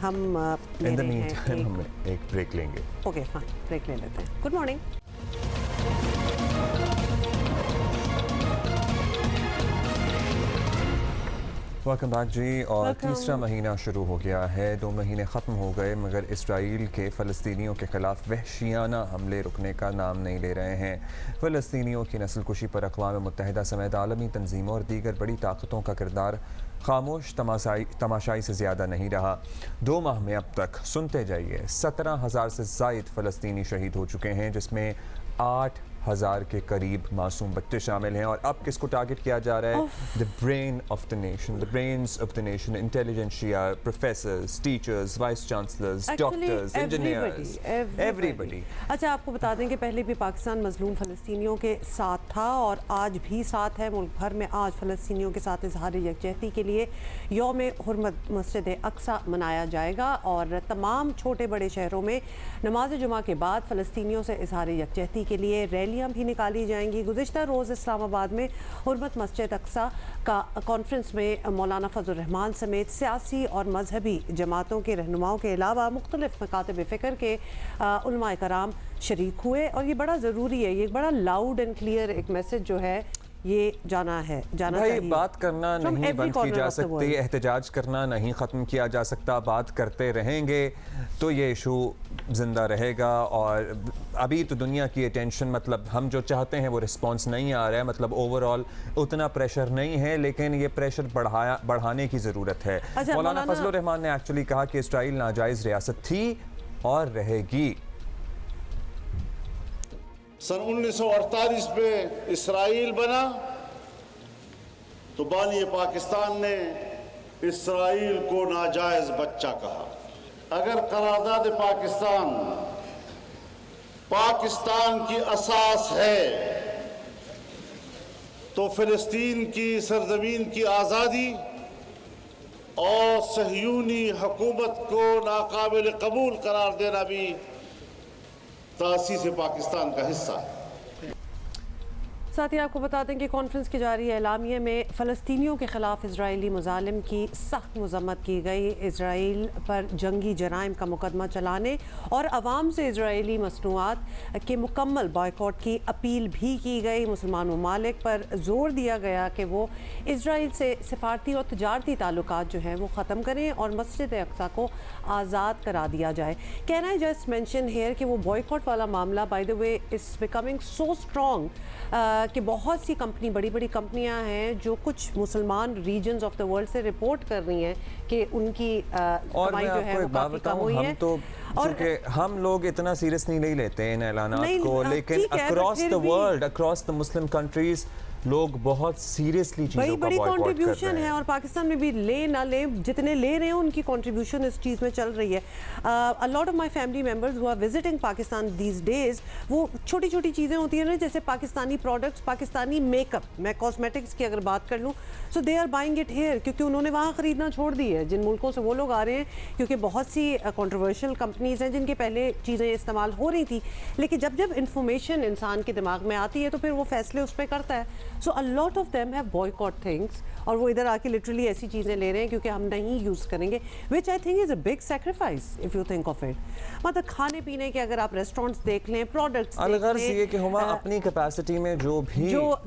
हम
एक ब्रेक लेंगे।
ओके फाइन, ब्रेक ले लेते हैं। Good morning.
वेलकम बैक जी। और तीसरा महीना शुरू हो गया है, 2 महीने ख़त्म हो गए मगर इसराइल के फ़लस्तीनियों के ख़िलाफ़ वहशियाना हमले रुकने का नाम नहीं ले रहे हैं। फ़लस्तीनियों की नस्लकुशी पर अक़वाम मुत्तहिदा समेत आलमी तंजीमों और दीगर बड़ी ताकतों का किरदार खामोश तमाशाई से ज़्यादा नहीं रहा। 2 माह में अब तक सुनते जाइए 17,000 से ज़ायद फ़लस्तीनी शहीद हो चुके हैं, जिसमें 8,000 के करीब मासूम बच्चे शामिल हैं। और अब किसको टारगेट किया जा रहा है? The brain of the nation, the brains of the nation, intelligentsia, professors, teachers, vice chancellors, doctors, engineers, everybody.
अच्छा, आपको बता दें कि पहले भी पाकिस्तान मजलूम फ़लस्तीनियों के साथ था और आज भी साथ है। मुल्क भर में आज फ़लस्तीनियों के साथ इजहार यकजहती के लिए यौम हुर्मत मस्जिद अक्सा मनाया जाएगा और तमाम छोटे बड़े शहरों में नमाज जुमा के बाद फ़लस्तीनियों से इजहार यकजहती के लिए रैलियाँ भी निकाली जाएंगी। गुज़िश्ता रोज़ इस्लामाबाद में हुर्मत मस्जिद अक्सा का कॉन्फ्रेंस में मौलाना फजल रहमान समेत सियासी और मजहबी जमातों के रहनुमाओं के अलावा मुख्तलिफ मकातब फ़िक्र के उलमाए कराम शरीक हुए। और ये बड़ा ज़रूरी है, ये बड़ा लाउड एंड क्लियर एक मैसेज जो है ये जाना
भाई
चाहिए।
बात करना
From
नहीं
every
बंद की
corner
जा
of the
सकती,
world.
एहतजाज करना नहीं ख़त्म किया जा सकता, बात करते रहेंगे तो ये इशू ज़िंदा रहेगा। और अभी तो दुनिया की अटेंशन, मतलब हम जो चाहते हैं वो रिस्पांस नहीं आ रहा है, मतलब ओवरऑल उतना प्रेशर नहीं है, लेकिन ये प्रेशर बढ़ाने की ज़रूरत है।
अच्छा,
मौलाना
मौलाना-
फजलुर रहमान ने एक्चुअली कहा कि इसराइल नाजायज़ रियासत थी और रहेगी।
सन 1948 में इसराइल बना तो बानी पाकिस्तान ने इसराइल को नाजायज बच्चा कहा। अगर करारदाद पाकिस्तान की असास है तो फिलिस्तीन की सरजमीन की आज़ादी और सहयूनी हुकूमत को नाकाबिल कबूल करार देना भी तासीस पाकिस्तान का हिस्सा है।
साथ ही आपको बता दें कि कॉन्फ्रेंस के जारी एलामिये में फ़लस्तीनियों के ख़िलाफ़ इजरायली मुजालिम की सख्त मज़म्मत की गई। इसराइल पर जंगी जराइम का मुकदमा चलाने और अवाम से इसराइली मसनूआत के मुकम्मल बॉयकॉट की अपील भी की गई। मुसलमान ममालिक पर जोर दिया गया कि वो इसराइल से सिफारती और तजारती ताल्लुकात जो हैं वो ख़त्म करें और मस्जिद अक्सा को आज़ाद करा दिया जाए। Can I just mention here कि वो बॉयकॉट वाला मामला by the way is becoming so strong कि बहुत सी बड़ी बड़ी कंपनियां हैं जो कुछ मुसलमान रीजन्स ऑफ द वर्ल्ड से रिपोर्ट कर रही हैं कि उनकी
और
कमाई
मैं
जो है
आपको
वो
एक बात
काफ़ी कम
बताऊं,
हुई
हम
है।
तो
और
क्योंकि हम लोग इतना सीरियस नहीं लेते हैं इन ऐलानात
नहीं,
को, लेकिन
ठीक है,
अक्रॉस
but
द
फिर भी-
world, across the Muslim countries लोग बहुत सीरियसली चीज़ों का
बड़ी
बॉयकॉट कर
कंट्रीब्यूशन
रहे
है
हैं।
और पाकिस्तान में भी ले ना ले जितने ले रहे हैं उनकी कंट्रीब्यूशन इस चीज़ में चल रही है। A lot of my family members who are visiting Pakistan these days, वो छोटी छोटी चीज़ें होती हैं ना, जैसे पाकिस्तानी प्रोडक्ट्स, पाकिस्तानी मेकअप, मैं कॉस्मेटिक्स की अगर बात कर लूँ, so they are buying it here, क्योंकि उन्होंने वहाँ ख़रीदना छोड़ दी है जिन मुल्कों से वो लोग आ रहे हैं, क्योंकि बहुत सी कंट्रोवर्शियल कंपनीज़ हैं जिनके पहले चीज़ें इस्तेमाल हो रही थी, लेकिन जब जब इंफॉर्मेशन इंसान के दिमाग में आती है तो फिर वो फैसले उस पर करता है। So a lot of them have boycott things और वो इधर आके लिटरली ऐसी चीज़ें ले रहे हैं क्योंकि हम नहीं यूज़ करेंगे, which I think is a big sacrifice if you think of it। मतलब खाने पीने के अगर आप रेस्टोरेंट्स देख लें, प्रोडक्ट्स
अलगर्ज ये कि हुआ अपनी कैपेसिटी में जो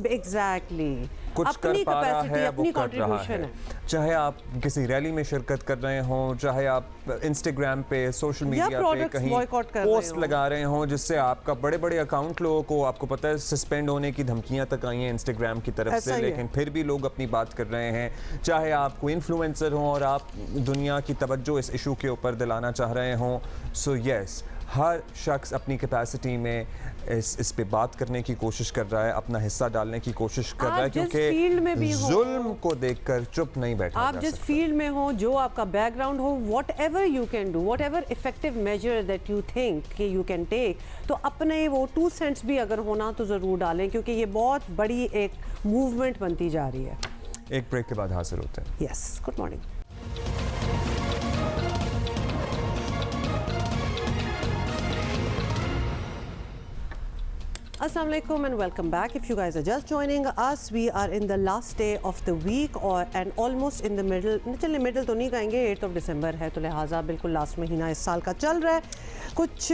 एग्जैक्टली कुछ कर पा रहा है वो कर रहा है। चाहे आप किसी रैली में शिरकत कर रहे हों, चाहे आप इंस्टाग्राम पे, सोशल मीडिया पे कहीं पोस्ट लगा रहे हों जिससे आपका बड़े बड़े अकाउंट लोगों को, आपको पता है, सस्पेंड होने की धमकियां तक आई हैं इंस्टाग्राम की तरफ से, लेकिन फिर भी लोग अपनी बात कर रहे हैं। चाहे आप कोई इन्फ्लुएंसर हों और आप दुनिया की तवज्जो इस इशू के ऊपर दिलाना चाह रहे हों, सो यस, हर शख्स अपनी कैपेसिटी में इस पे बात करने की कोशिश कर रहा है, अपना हिस्सा डालने की कोशिश कर रहा है, क्योंकि जुल्म को देखकर चुप नहीं बैठा जा सकता।
आप जिस फील्ड में हो, जो आपका बैकग्राउंड हो, whatever you can do, whatever effective measure that you think कि यू कैन टेक, तो अपने वो 2 सेंट्स भी अगर होना तो ज़रूर डालें, क्योंकि ये बहुत बड़ी एक मूवमेंट बनती जा रही है।
एक ब्रेक के बाद हाजिर होते हैं।
Yes, good morning. Assalamu alaikum and welcome back. If you guys are just joining us, we are in the last day of the week and almost in the middle, चलिए मिडिल तो नहीं कहेंगे, 8 of December है, तो लिहाजा बिल्कुल last महीना इस साल का चल रहा है। कुछ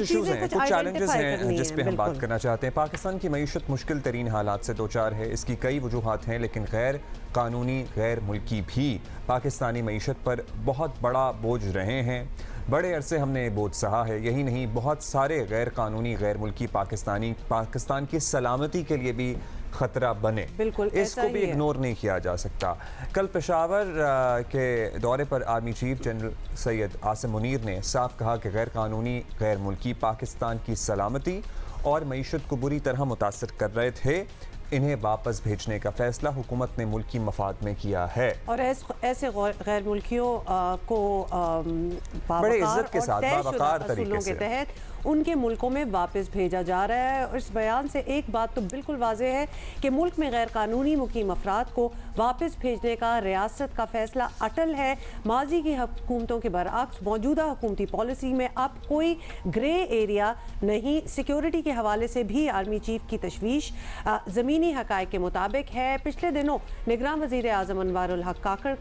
इश्यूज हैं, कुछ चैलेंजेस हैं जिस पे हम बात करना चाहते हैं। पाकिस्तान की मईशत मुश्किल तरीन हालात से दो चार है, इसकी कई वजूहात हैं, लेकिन गैर कानूनी गैर मुल्की भी पाकिस्तानी मईशत पर बहुत बड़ा बोझ रहे हैं। बड़े अरसे हमने बोझ सहा है। यही नहीं, बहुत सारे गैर कानूनी गैर मुल्की पाकिस्तान की सलामती के लिए भी ख़तरा बने,
बिल्कुल
इसको भी इग्नोर नहीं किया जा सकता। कल पेशावर के दौरे पर army chief general Syed Asim Munir ने साफ कहा कि गैर कानूनी गैर मुल्की पाकिस्तान की सलामती और मईशत को बुरी तरह मुतासर कर रहे थे। इन्हें वापस भेजने का फैसला हुकूमत ने मुल्की मफाद में किया है
और ऐसे गैर मुल्कियों को
बड़े इज्जत के साथ बावकार तरीके से
तहत उनके मुल्कों में वापस भेजा जा रहा है। और इस बयान से एक बात तो बिल्कुल वाज़ेह है कि मुल्क में गैर कानूनी मुकीम अफराद को वापस भेजने का रियासत का फैसला अटल है। माजी की हुकूमतों के बरअक्स मौजूदा हुकूमती पॉलिसी में अब कोई ग्रे एरिया नहीं। सिक्योरिटी के हवाले से भी आर्मी चीफ की तशवीश ज़मीनी हक़ाइक़ के मुताबिक है। पिछले दिनों निगरान वज़ीर आज़म अनवारुल हक काकड़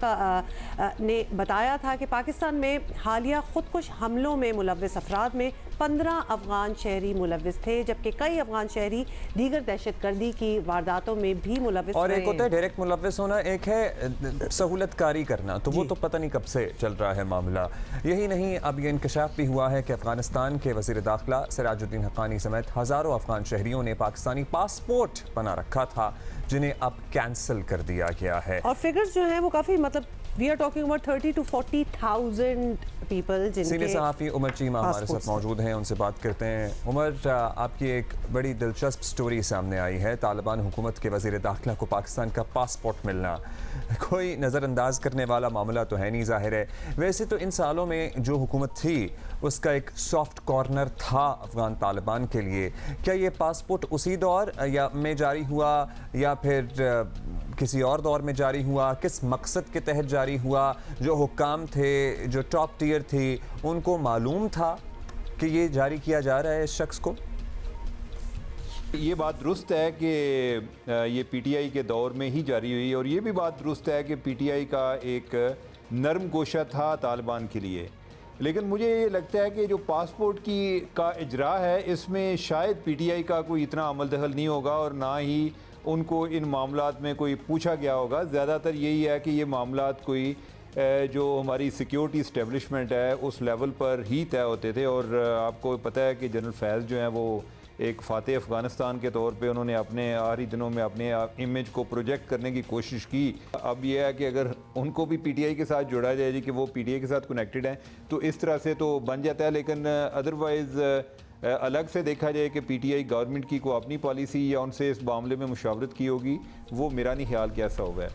ने बताया था कि पाकिस्तान में हालिया खुदकुश हमलों में मुलव्वस अफराद में 15 अफगान शहरी मुलविस थे, जबकि कई अफगान शहरी दीगर दहशतगर्दी की वारदातों में भी मुलविस
और
रहे
एक होता है
हैं।
डायरेक्ट मुलविस होना, एक है सहूलतकारी करना, तो वो तो पता नहीं कब से चल रहा है मामला। यही नहीं, अब ये इंकशाफ भी हुआ है कि अफगानिस्तान के वज़ीर दाखिला सिराजुद्दीन हक्कानी समेत हज़ारों अफगान शहरियों ने पाकिस्तानी पासपोर्ट बना रखा था, जिन्हें अब कैंसिल कर दिया गया है।
और फिगर्स जो हैं वो काफ़ी, मतलब we are talking about 30 to 40,000 people
senior
जिनके
सहाफ़ी उमर चीमा हमारे साथ
पासपोर्ट्स
मौजूद हैं, उनसे बात करते हैं। उमर, आपकी एक बड़ी दिलचस्प स्टोरी सामने आई है, तालिबान हुकूमत के वज़ीर दाखिला को पाकिस्तान का पासपोर्ट मिलना कोई नज़रअंदाज करने वाला मामला तो है नहीं, ज़ाहिर है। वैसे तो इन सालों में जो हुकूमत थी उसका एक सॉफ्ट कॉर्नर था अफ़गान तालिबान के लिए। क्या ये पासपोर्ट उसी दौर या में जारी हुआ या फिर किसी और दौर में जारी हुआ? किस मकसद के तहत जारी हुआ? जो हुक्काम थे, जो टॉप टियर थी, उनको मालूम था कि ये जारी किया जा रहा है इस शख्स को?
ये बात दुरुस्त है कि ये पीटीआई के दौर में ही जारी हुई, और ये भी बात दुरुस्त है कि पीटीआई का एक नरम गोशा था तालिबान के लिए। लेकिन मुझे ये लगता है कि जो पासपोर्ट का इजरा है, इसमें शायद पीटीआई का कोई इतना अमल दखल नहीं होगा, और ना ही उनको इन मामलात में कोई पूछा गया होगा। ज़्यादातर यही है कि ये मामलात कोई जो हमारी सिक्योरिटी इस्टेब्लिशमेंट है उस लेवल पर ही तय होते थे। और आपको पता है कि जनरल फैज़ जो हैं वो एक फ़ातेह अफ़गानिस्तान के तौर पे उन्होंने अपने आखिरी दिनों में अपने इमेज को प्रोजेक्ट करने की कोशिश की। अब यह है कि अगर उनको भी पीटीआई के साथ जोड़ा जाए जी कि वो पीटीआई के साथ कनेक्टेड हैं, तो इस तरह से तो बन जाता है। लेकिन अदरवाइज़ अलग से देखा जाए कि पीटीआई गवर्नमेंट की कोई अपनी पॉलिसी या उनसे इस मामले में मुशावरत की होगी, वो मेरा नहीं ख्याल कि ऐसा होगा।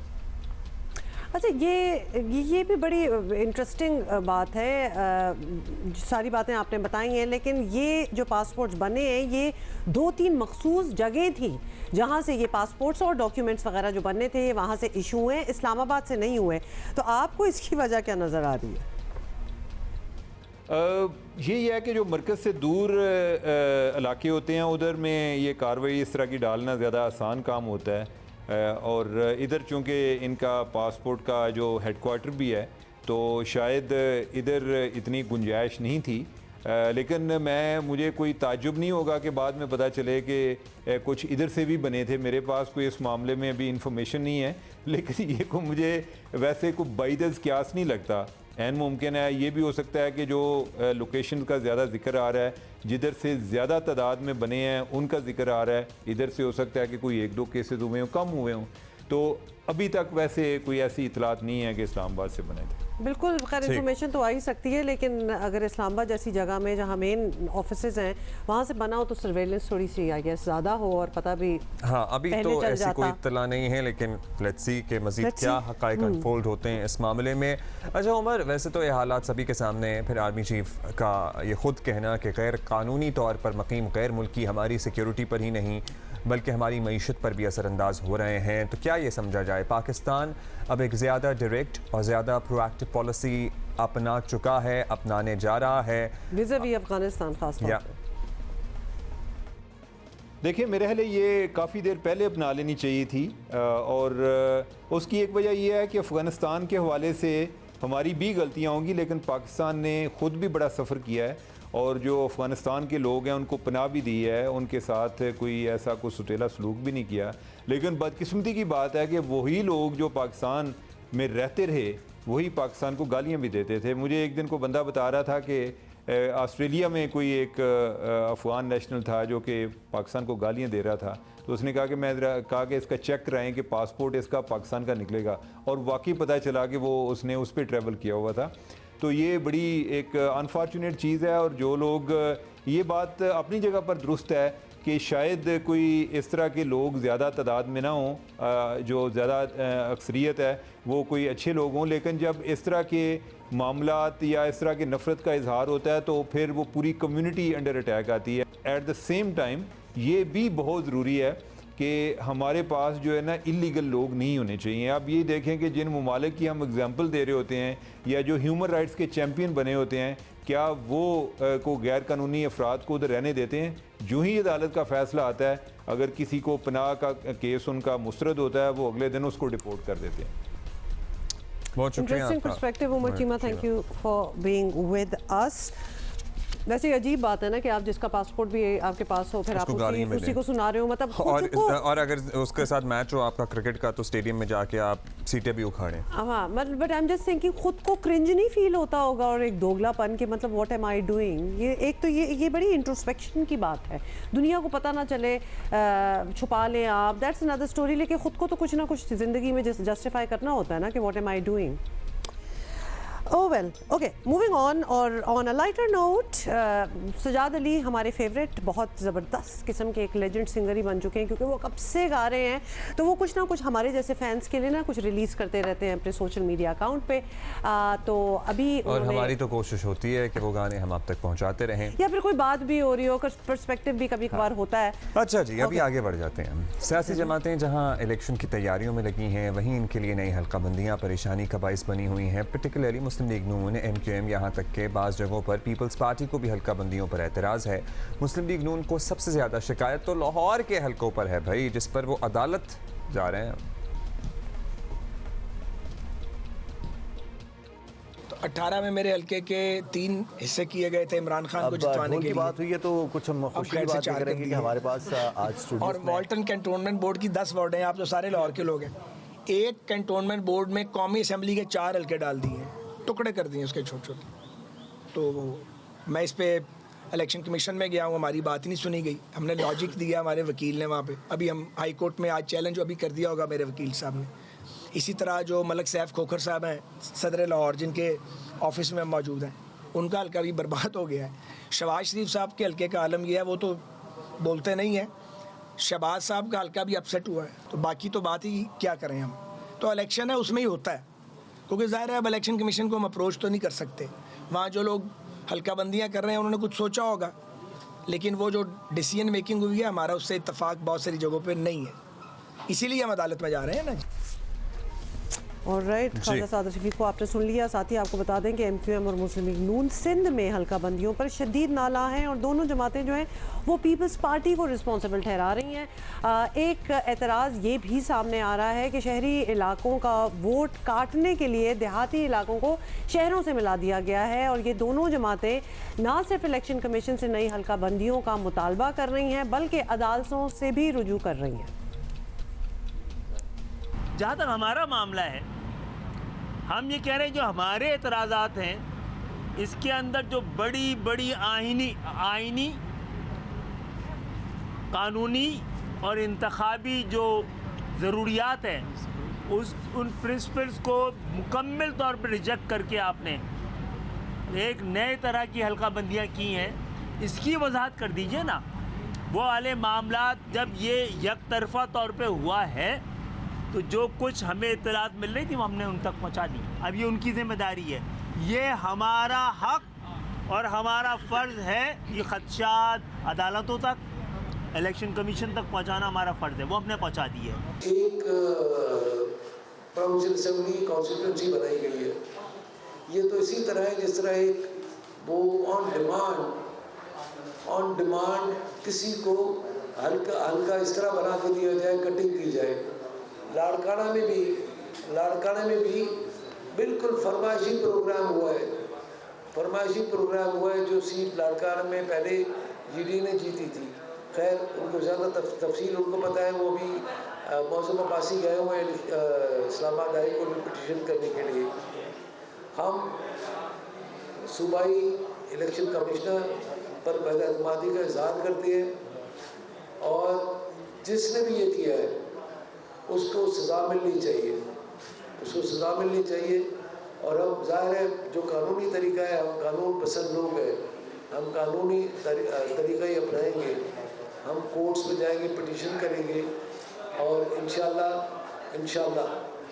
अच्छा, ये भी बड़ी इंटरेस्टिंग बात है। सारी बातें आपने बताई हैं, लेकिन ये जो पासपोर्ट्स बने हैं ये 2-3 मखसूस जगह थी जहाँ से ये पासपोर्ट्स और डॉक्यूमेंट्स वगैरह जो बनने थे वहाँ से इशू हुए, इस्लामाबाद से नहीं हुए। तो आपको इसकी वजह क्या नज़र आ रही है?
यही है कि जो मरकज़ से दूर इलाके होते हैं उधर में ये कार्रवाई इस तरह की डालना ज़्यादा आसान काम होता है। और इधर चूँकि इनका पासपोर्ट का जो हेडक्वार्टर भी है, तो शायद इधर इतनी गुंजाइश नहीं थी। लेकिन मुझे कोई ताज्जुब नहीं होगा कि बाद में पता चले कि कुछ इधर से भी बने थे। मेरे पास कोई इस मामले में अभी इंफॉर्मेशन नहीं है, लेकिन ये को मुझे वैसे कोई बाइदस क्यास नहीं लगता। ऐन मुमकिन है, ये भी हो सकता है कि जो लोकेशन का ज़्यादा जिक्र आ रहा है, जिधर से ज़्यादा तादाद में बने हैं उनका जिक्र आ रहा है, इधर से हो सकता है कि कोई 1-2 केसेस हुए हों, कम हुए हों। तो अभी तक वैसे कोई ऐसी इतलात नहीं है कि इस्लामाबाद से बने थे।
बिल्कुल, खैर इन्फॉर्मेशन तो आ ही सकती है, लेकिन अगर इस्लामाबाद जैसी जगह में जहाँ मेन ऑफिसेज हैं वहाँ से बना हो तो सर्वेलेंस थोड़ी सी आई गेस ज़्यादा हो और पता भी
हाँ, अभी
पहले
तो
चल
ऐसी
जाता।
कोई इत्तला नहीं है, लेकिन लेट्स सी के मज़ीद
Let's
क्या
see।
हक़ाइक़ अनफोल्ड होते हैं इस मामले में। अच्छा उमर, वैसे तो ये हालात सभी के सामने हैं, फिर आर्मी चीफ का ये खुद कहना कि गैर कानूनी तौर पर मुक़ीम गैर मुल्की हमारी सिक्योरिटी पर ही नहीं बल्कि हमारी मईशत पर भी असरअंदाज हो रहे हैं। तो क्या ये समझा जाए पाकिस्तान अब एक ज़्यादा डायरेक्ट और ज़्यादा प्रोएक्टिव पॉलिसी अपना चुका है, अपनाने जा रहा है
विज़-अ-वी अफगानिस्तान खास तौर पे?
देखिए, मेरे ख्याल ये काफ़ी देर पहले अपना लेनी चाहिए थी, और उसकी एक वजह यह है कि अफ़गानिस्तान के हवाले से हमारी भी गलतियाँ होंगी, लेकिन पाकिस्तान ने ख़ुद भी बड़ा सफ़र किया है, और जो अफ़गानिस्तान के लोग हैं उनको पनाह भी दी है, उनके साथ कोई ऐसा कुछ सुटेला सलूक भी नहीं किया। लेकिन बदकिस्मती की बात है कि वही लोग जो पाकिस्तान में रहते रहे वही पाकिस्तान को गालियाँ भी देते थे। मुझे एक दिन को बंदा बता रहा था कि ऑस्ट्रेलिया में कोई एक अफ़गान नेशनल था जो कि पाकिस्तान को गालियाँ दे रहा था, तो उसने कहा कि इसका चेक कराएं कि पासपोर्ट इसका पाकिस्तान का निकलेगा, और वाकई पता चला कि वो उसने उस पर ट्रैवल किया हुआ था। तो ये बड़ी एक अनफॉर्चुनेट चीज़ है, और जो लोग ये बात अपनी जगह पर दुरुस्त है कि शायद कोई इस तरह के लोग ज़्यादा तादाद में ना हों, जो ज़्यादा अक्सरियत है वो कोई अच्छे लोग हों, लेकिन जब इस तरह के मामलात या इस तरह की नफ़रत का इजहार होता है तो फिर वो पूरी कम्युनिटी अंडर अटैक आती है। एट द सेम टाइम ये भी बहुत ज़रूरी है कि हमारे पास जो है ना इलीगल लोग नहीं होने चाहिए। आप ये देखें कि जिन ममालिक की हम एग्जांपल दे रहे होते हैं या जो ह्यूमन राइट्स के चैम्पियन बने होते हैं, क्या वो को गैर कानूनी अफराद को उधर रहने देते हैं? जो ही अदालत का फ़ैसला आता है, अगर किसी को पनाह का केस उनका मुस्तरद होता है, वो अगले दिन उसको डिपोर्ट कर देते हैं।
बहुत शुक्रिया
interesting perspective Umar Cheema, thank you for being with us. वैसे अजीब बात है ना कि आप जिसका पासपोर्ट भी आपके पास हो फिर आप
उसको गाली में
उसी
दें।
को सुना रहे हो, मतलब खुद को
और अगर उसके साथ मैच हो आपका क्रिकेट का तो स्टेडियम में जाके आप सीटें भी उखाड़ें।
हाँ, but I am just thinking खुद को क्रिंज नहीं फील होता होगा और एक दोगलापन के मतलब व्हाट एम आई डूइंग। ये एक तो ये बड़ी इंट्रोस्पेक्शन की बात है, दुनिया को पता ना चले, छुपा लें आप, दैट्स अनदर स्टोरी, लेकिन खुद को तो कुछ ना कुछ ज़िंदगी में जस्टिफाई करना होता है ना कि what am I doing. Oh well, okay, moving on और on a lighter note, Sajjad Ali हमारे फेवरेट बहुत ज़बरदस्त किस्म के एक लेजेंड सिंगर ही बन चुके हैं, क्योंकि वो कब से गा रहे हैं तो वो कुछ ना कुछ हमारे जैसे फैंस के लिए ना कुछ रिलीज़ करते रहते हैं अपने सोशल मीडिया अकाउंट पे। तो अभी
और हमारी तो कोशिश होती है कि वो गाने हम आप तक पहुंचाते रहें,
या फिर कोई बात भी हो रही हो, पर्सपेक्टिव भी कभी कभार होता है।
अच्छा जी, अभी आगे बढ़ जाते हैं। सियासी जमातें जहां इलेक्शन की तैयारियों में लगी हैं, वहीं इनके लिए नई हल्काबंदियां परेशानी का बाइस बनी हुई हैं। पर्टिकुलरली मुस्लिम लीग नून, MQM, यहाँ तक के बाज़ जगहों पर पीपल्स पार्टी को भी हल्काबंदियों पर एतराज़ है। मुस्लिम लीग नून को सबसे ज़्यादा शिकायत तो लाहौर के हलकों पर है भाई, जिस पर वो अदालत जा रहे हैं।
18 में मेरे हल्के के 3 हिस्से किए गए थे इमरान खान को जितवाने के लिए।
बात हुई है तो कुछ हम खुशी की बात करेंगे कि हमारे पास आज स्टूडियो
और वाल्टन कैंटोनमेंट बोर्ड की 10 वार्ड हैं, आप तो सारे लाहौर के लोग हैं। एक कैंटोनमेंट बोर्ड में कौमी असेंबली के 4 हल्के डाल दिए, टुकड़े कर दिए उसके छोटे छोटे। तो मैं इस पे इलेक्शन कमीशन में गया हूँ, हमारी बात ही नहीं सुनी गई। हमने लॉजिक दिया हमारे वकील ने वहाँ पे, अभी हम हाई कोर्ट में आज चैलेंज अभी कर दिया होगा मेरे वकील साहब ने। इसी तरह जो मलक सैफ खोखर साहब हैं सदर लाहौर, जिनके ऑफिस में मौजूद हैं, उनका हल्का भी बर्बाद हो गया है। शहबाज शरीफ साहब के हल्के का आलम यह है, वो तो बोलते नहीं हैं। शहबाज साहब का हल्का भी अपसेट हुआ है, तो बाकी तो बात ही क्या करें हम। तो इलेक्शन है उसमें ही होता है, क्योंकि ज़ाहिर है अब इलेक्शन कमीशन को हम अप्रोच तो नहीं कर सकते। वहाँ जो लोग हल्काबंदियाँ कर रहे हैं उन्होंने कुछ सोचा होगा, लेकिन वो जो डिसीजन मेकिंग हुई है हमारा उससे इत्तेफाक बहुत सारी जगहों पे नहीं है, इसीलिए हम अदालत में जा रहे हैं ना।
ऑलराइट, ख्वाजा सादर शफीक को आपने सुन लिया। साथ ही आपको बता दें कि MQM और मुस्लिम लीग नून सिंध में हल्काबंदियों पर शदीद नाला हैं और दोनों जमातें जो हैं वो पीपल्स पार्टी को रिस्पॉन्सिबल ठहरा रही हैं। एक एतराज़ ये भी सामने आ रहा है कि शहरी इलाकों का वोट काटने के लिए देहाती इलाकों को शहरों से मिला दिया गया है और ये दोनों जमातें ना सिर्फ इलेक्शन कमीशन से नई हल्काबंदियों का मुतालबा कर रही हैं बल्कि अदालतों से भी रुजू कर रही हैं।
जहाँ तक हमारा मामला है, हम ये कह रहे हैं जो हमारे एतराज़ात हैं इसके अंदर जो बड़ी बड़ी आइनी कानूनी और इंतखाबी जो ज़रूरियात हैं उन प्रिंसिपल्स को मुकम्मल तौर पर रिजेक्ट करके आपने एक नए तरह की हल्काबंदियाँ की हैं, इसकी वजाहत कर दीजिए ना। वो वाले मामलात जब ये यकतरफा तौर पे हुआ है तो जो कुछ हमें इत्तलात मिल रही थी वो हमने उन तक पहुंचा दी। अब ये उनकी जिम्मेदारी है, ये हमारा हक और हमारा फ़र्ज़ है ये खदशात अदालतों तक, इलेक्शन कमीशन तक पहुंचाना हमारा फ़र्ज़ है, वो हमने पहुंचा दी है।
एक प्रोविंशियल असेंबली कॉन्स्टिट्यूंसी बनाई गई है, ये तो इसी तरह है जिस तरह एक वो ऑन डिमांड किसी को हल्का इस तरह बना के दिया जाए, कटिंग की जाए। लाड़काना में भी बिल्कुल फरमाइशी प्रोग्राम हुआ है। जो सीट लाड़काना में पहले GD ने जीती थी, खैर उनको ज़्यादा तफसील उनको पता है, वो भी मौसम अब्बासी गए हुए हैं इस्लामाबाद हाई कोर्ट में पिटीशन करने के लिए। हम सूबाई इलेक्शन कमिश्नर पर बदअतमादी का इजहार करते हैं और जिसने भी ये किया है उसको सज़ा मिलनी चाहिए। और हम ज़ाहिर है जो कानूनी तरीका है, हम कानून पसंद लोग हैं, हम कानूनी तरीका ही अपनाएंगे। हम कोर्ट्स में जाएंगे, पिटीशन करेंगे और इंशाल्लाह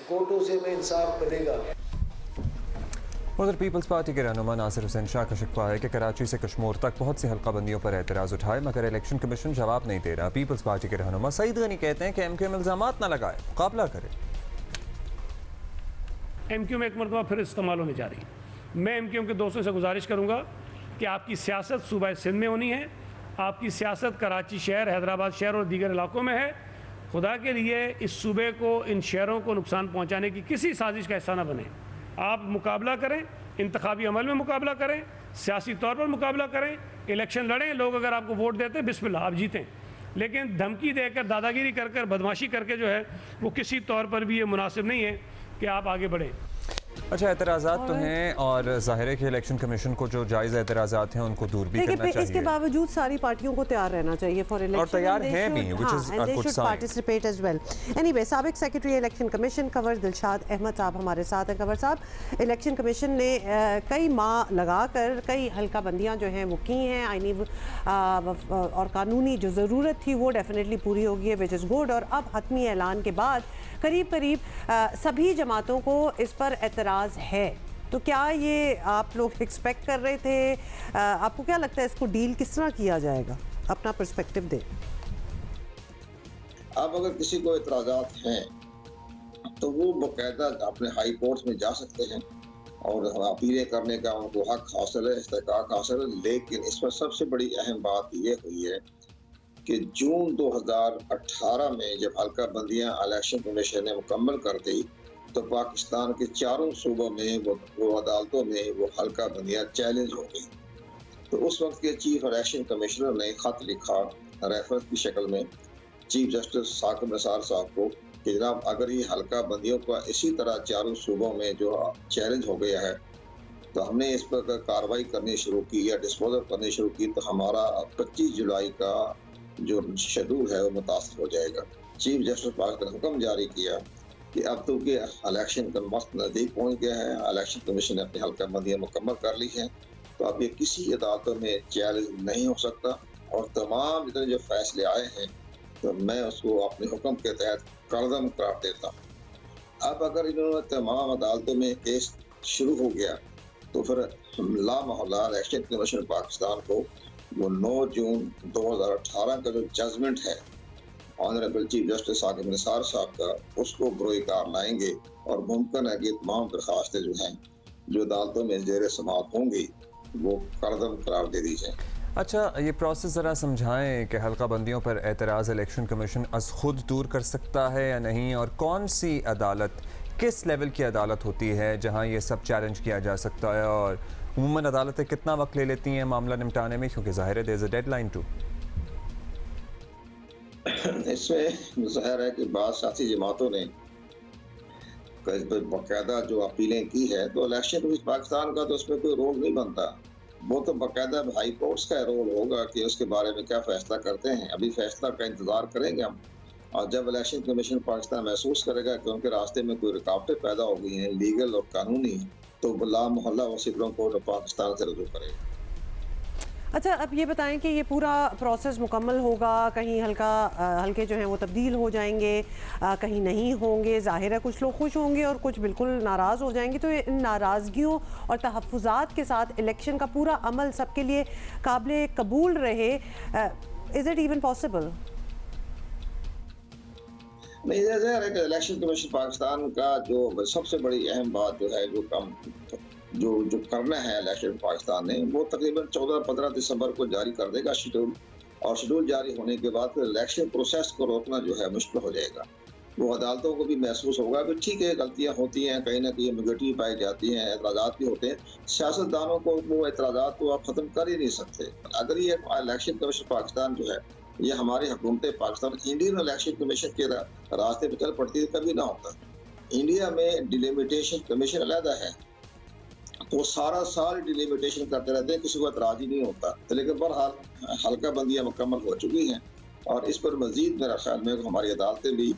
कोर्टों से हमें इंसाफ मिलेगा।
उधर पीपल्स पार्टी के रहनुमा नासिर हुसैन शाह का शिकवा है कि कराची से कश्मीर तक बहुत सी हल्काबंदियों पर एतराज़ उठाए मगर इलेक्शन कमीशन जवाब नहीं दे रहा। पीपल्स पार्टी के रहनुमा सईद गनी कहते हैं कि MQM इल्ज़ामात न लगाए, मुकाबला करे।
MQM एक मरतबा फिर इस्तेमाल होने जा रही है। मैं MQM के दोस्तों से गुजारिश करूँगा कि आपकी सियासत सूबा सिंध में होनी है, आपकी सियासत कराची शहर, हैदराबाद शहर और दीगर इलाकों में है। खुदा के लिए इस सूबे को, इन शहरों को नुकसान पहुँचाने की किसी साजिश का हिस्सा न बने। आप मुकाबला करें, इंतखाबी अमल में मुकाबला करें, सियासी तौर पर मुकाबला करें, इलेक्शन लड़ें, लोग अगर आपको वोट देते हैं बिस्मिल्लाह आप जीतें, लेकिन धमकी देकर, दादागिरी कर कर, बदमाशी करके जो है वो किसी तौर पर भी ये मुनासिब नहीं है कि आप आगे बढ़ें।
अच्छा, एतराज़ात तो हैं और ज़ाहिर है कि इलेक्शन कमिशन को जो जायज़ एतराज़ात हैं उनको दूर भी करना चाहिए।
इसके बावजूद सारी पार्टियों को तैयार रहना चाहिए फॉर इलेक्शन,
और तैयार हैं भी, which is a good sign.
Participate as well. Anyway, साबिक secretary election commission Kanwar Dilshad Ahmad साहब हमारे साथ हैं। कंवर साहब, इलेक्शन कमीशन ने कई माह लगाकर कई हल्का बंदियाँ जो हैं वो की हैं, आईनी और कानूनी जो ज़रूरत थी वो डेफिनेटली पूरी होगी है, विच इज़ गुड। और अब हतमी ऐलान के बाद करीब करीब सभी जमातों को इस पर एतराज़ है, तो क्या ये आप लोग एक्सपेक्ट कर रहे थे? आपको क्या लगता है इसको डील किस तरह किया जाएगा? अपना पर्सपेक्टिव दें।
अब अगर किसी को एतराज़ात हैं तो वो बाकायदा अपने हाई कोर्ट में जा सकते हैं और अपीलें करने का उनको हक हासिल है, इस्तेकाक हासिल है। लेकिन इसमें सबसे बड़ी अहम बात ये हुई है कि जून 2018 में जब हल्का बंदियां इलेक्शन कमीशन ने मुकम्मल कर दी तो पाकिस्तान के चारों सूबों में वो अदालतों में वो हल्का बंदियां चैलेंज हो गई। तो उस वक्त के चीफ इलेक्शन कमिश्नर ने खत लिखा रेफरेंस की शक्ल में चीफ जस्टिस साकिब निसार साहब को कि जनाब अगर ये हल्का बंदियों का इसी तरह चारों सूबों में जो चैलेंज हो गया है तो हमने इस पर कार्रवाई करनी शुरू की या डिस्पोजल करनी शुरू की तो हमारा 25 जुलाई का जो शेड्यूल है वो मुतासर हो जाएगा। चीफ जस्टिस पाक ने हुक्म जारी किया कि अब तो के इलेक्शन का वक्त नज़दीक पहुंच गया है, इलेक्शन कमीशन ने अपनी हल्का बंदियाँ मुकम्मल कर ली हैं, तो अब ये किसी अदालतों में चैलेंज नहीं हो सकता। और तमाम जितने जो फैसले आए हैं तो मैं उसको अपने हुक्म के तहत करदम करार देता हूँ। अब अगर इन्होंने तमाम अदालतों में केस शुरू हो गया तो फिर लामहला इलेक्शन कमीशन पाकिस्तान को वो 9 जून 2018 का जो जजमेंट है honourable chief justice Saqib Nisar sahab का, उसको बरोए कार लाएंगे और मुमकिन है कि तमाम दरखास्तें जो हैं जो अदालतों में जेर समाअत होंगी वो करदम करार दे दी जाए।
अच्छा, ये प्रोसेस ज़रा समझाएं कि हल्का बंदियों पर एतराज़ इलेक्शन कमीशन अज खुद दूर कर सकता है या नहीं, और कौन सी अदालत, किस लेवल की अदालत होती है जहां ये सब चैलेंज किया जा सकता है, और उमूमन अदालतें कितना वक्त ले लेती हैं मामला निपटाने में, क्योंकि ज़ाहिर है there is a deadline too.
इसमें ज़ाहिर है कि बाद साथी जमातों ने बाकायदा जो अपीलें की है तो इलेक्शन कमीशन पाकिस्तान का तो उसमें कोई रोल नहीं बनता, वो तो बाकायदा हाई कोर्ट्स का रोल होगा कि उसके बारे में क्या फैसला करते हैं। अभी फैसला का इंतज़ार करेंगे हम, और जब इलेक्शन कमीशन पाकिस्तान महसूस करेगा कि उनके रास्ते में कोई रुकावटें पैदा हो गई हैं लीगल और कानूनी, तो लामहल्ला वो सुप्रीम कोर्ट पाकिस्तान से रुजू करेगा।
अच्छा, अब ये बताएं कि ये पूरा प्रोसेस मुकम्मल होगा, कहीं हल्के जो हैं वो तब्दील हो जाएंगे, कहीं नहीं होंगे। ज़ाहिर है कुछ लोग खुश होंगे और कुछ बिल्कुल नाराज़ हो जाएंगे, तो इन नाराज़गियों और तहफ़्फ़ुज़ात के साथ इलेक्शन का पूरा अमल सबके लिए काबिल कबूल रहे, इज़ इट इवन पॉसिबल?
नहीं, ज़ाहिर है कि इलेक्शन कमीशन पाकिस्तान का जो सबसे बड़ी अहम बात जो है जो करना है इलेक्शन पाकिस्तान ने, वो तकरीबन 14-15 दिसंबर को जारी कर देगा शेड्यूल, और शेड्यूल जारी होने के बाद फिर इलेक्शन प्रोसेस को रोकना जो है मुश्किल हो जाएगा। वो अदालतों को भी महसूस होगा कि ठीक है गलतियां होती हैं, कहीं ना कहीं एम्बिग्युइटी पाई जाती हैं, एतराज़ात भी होते हैं, सियासतदानों को वो एतराज़ात को आप ख़त्म कर ही नहीं सकते। अगर ये इलेक्शन कमीशन पाकिस्तान जो है ये हमारी हुकूमत पाकिस्तान इंडियन इलेक्शन कमीशन के रास्ते पर चल पड़ती है कभी ना होता। इंडिया में डिलिमिटेशन कमीशन अलहदा है, तो सारा साल डिलिमिटेशन करते रहते हैं, किसी को एतराज़ ही नहीं होता। तो लेकिन बहरहाल हल्का बंदियाँ मुकम्मल हो चुकी हैं और इस पर मजीद मेरा ख्याल में हमारी अदालतें भी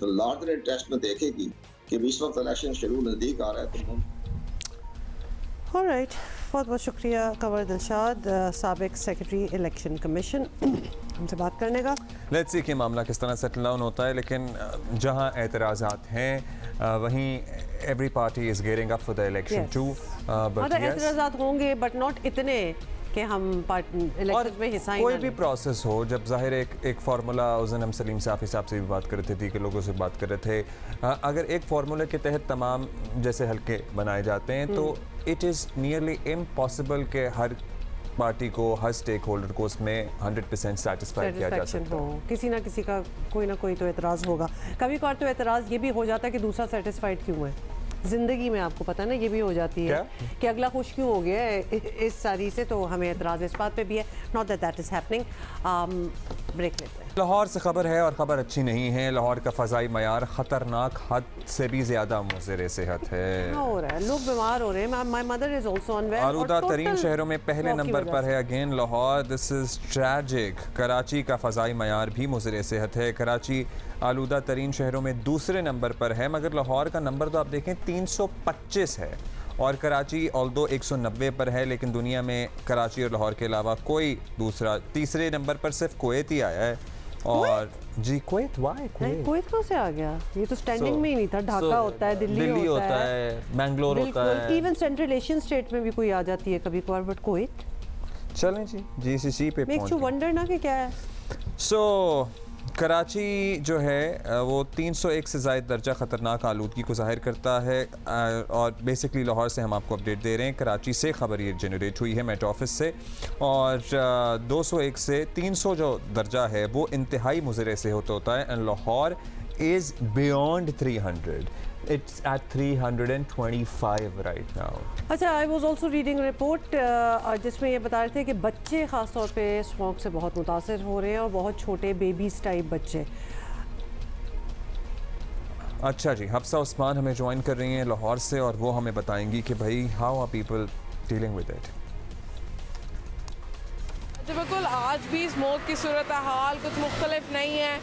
लार्जर इंटरेस्ट में देखेगी कि इस वक्त इलेक्शन शेड्यूल नज़दीक आ रहा है। तो
ऑलराइट, बहुत बहुत शुक्रिया कंवर दिलशाद, साबिक सेक्रेटरी इलेक्शन कमीशन, हमसे बात करने का।
लेट्स सी कि मामला किस तरह सेटल डाउन होता है, लेकिन जहां एतराज़ात हैं वहीं every party is gearing up for the election too, but
एतराज़ात होंगे बट नॉट इतने कि हम इलेक्शन में हिस्सा ही
कोई भी प्रोसेस हो, जब ज़ाहिर एक फार्मूला, उस दिन हम सलीम साफ़ी साहब से भी बात कर रहे थे कि लोगों से बात कर रहे थे, अगर एक फार्मूले के तहत तमाम जैसे हल्के बनाए जाते हैं तो इट इज़ नियरली इम्पॉसिबल कि हर पार्टी को, हर स्टेक होल्डर को उसमें 100% सेटिस्फाई किया जा सकता है।
किसी ना किसी का कोई ना कोई तो एतराज़ होगा। कभी कभार तो एतराज़ ये भी हो जाता है कि दूसरा सेटिस्फाइड क्यों है। जिंदगी में आपको पता है ना ये भी हो जाती है कि अगला खुश क्यों हो गया है इस सारी से, तो हमें एतराज़ इस बात पे भी है। Not that is happening. Break लेते हैं।
लाहौर से खबर है और ख़बर अच्छी नहीं है। लाहौर का फ़ज़ाई मयार ख़तरनाक हद से भी ज़्यादा मुज़र सेहत है।
हो रहा है, लोग बीमार हो रहे हैं। My mother is also unwell.
आलूदा तरीन शहरों में पहले नंबर पर है again Lahore. This is tragic. Karachi का फ़ज़ाई मयार भी मुज़र सेहत है। कराची आलूदा तरीन शहरों में दूसरे नंबर पर है, मगर लाहौर का नंबर तो आप देखें 325 है और कराची ऑल्दो 190 पर है, लेकिन दुनिया में कराची और लाहौर के अलावा कोई दूसरा, तीसरे नंबर पर सिर्फ कुवैत ही आया है। और जी कुवैत, वाई
कुवैत कहाँ से आ गया? ये तो स्टैंडिंग में ही नहीं था। ढाका होता है, दिल्ली होता है,
मैंगलोर होता है,
इवन सेंट्रल एशियन स्टेट में भी कोई आ जाती है कभी कभार, बट कुवैत।
चलें जी जीसीसी पे
मेक्स यू वंडर ना कि क्या है।
सो कराची जो है वो 301 से ज़ायद दर्जा ख़तरनाक आलूदगी को ज़ाहिर करता है। और बेसिकली लाहौर से हम आपको अपडेट दे रहे हैं। कराची से ख़बर ये जनरेट हुई है मेट ऑफिस से, और 201 से 300 जो दर्जा है वो इंतहाई मुज़र सेहत होता है। And Lahore is beyond 300। It's at 325 right now.
अच्छा, I was also reading report जिसमें ये बता रहे थे कि बच्चे ख़ास तौर पे स्मोक से बहुत मुतासर हो रहे हैं, और बहुत छोटे बेबीज टाइप बच्चे।
अच्छा जी, हफ्सा उस्मान हमें ज्वाइन कर रही हैं लाहौर से, और वो हमें बताएंगी कि भाई how are people dealing with it.
बिल्कुल, आज भी स्मोक की सूरत हाल कुछ मुख्तलिफ नहीं है।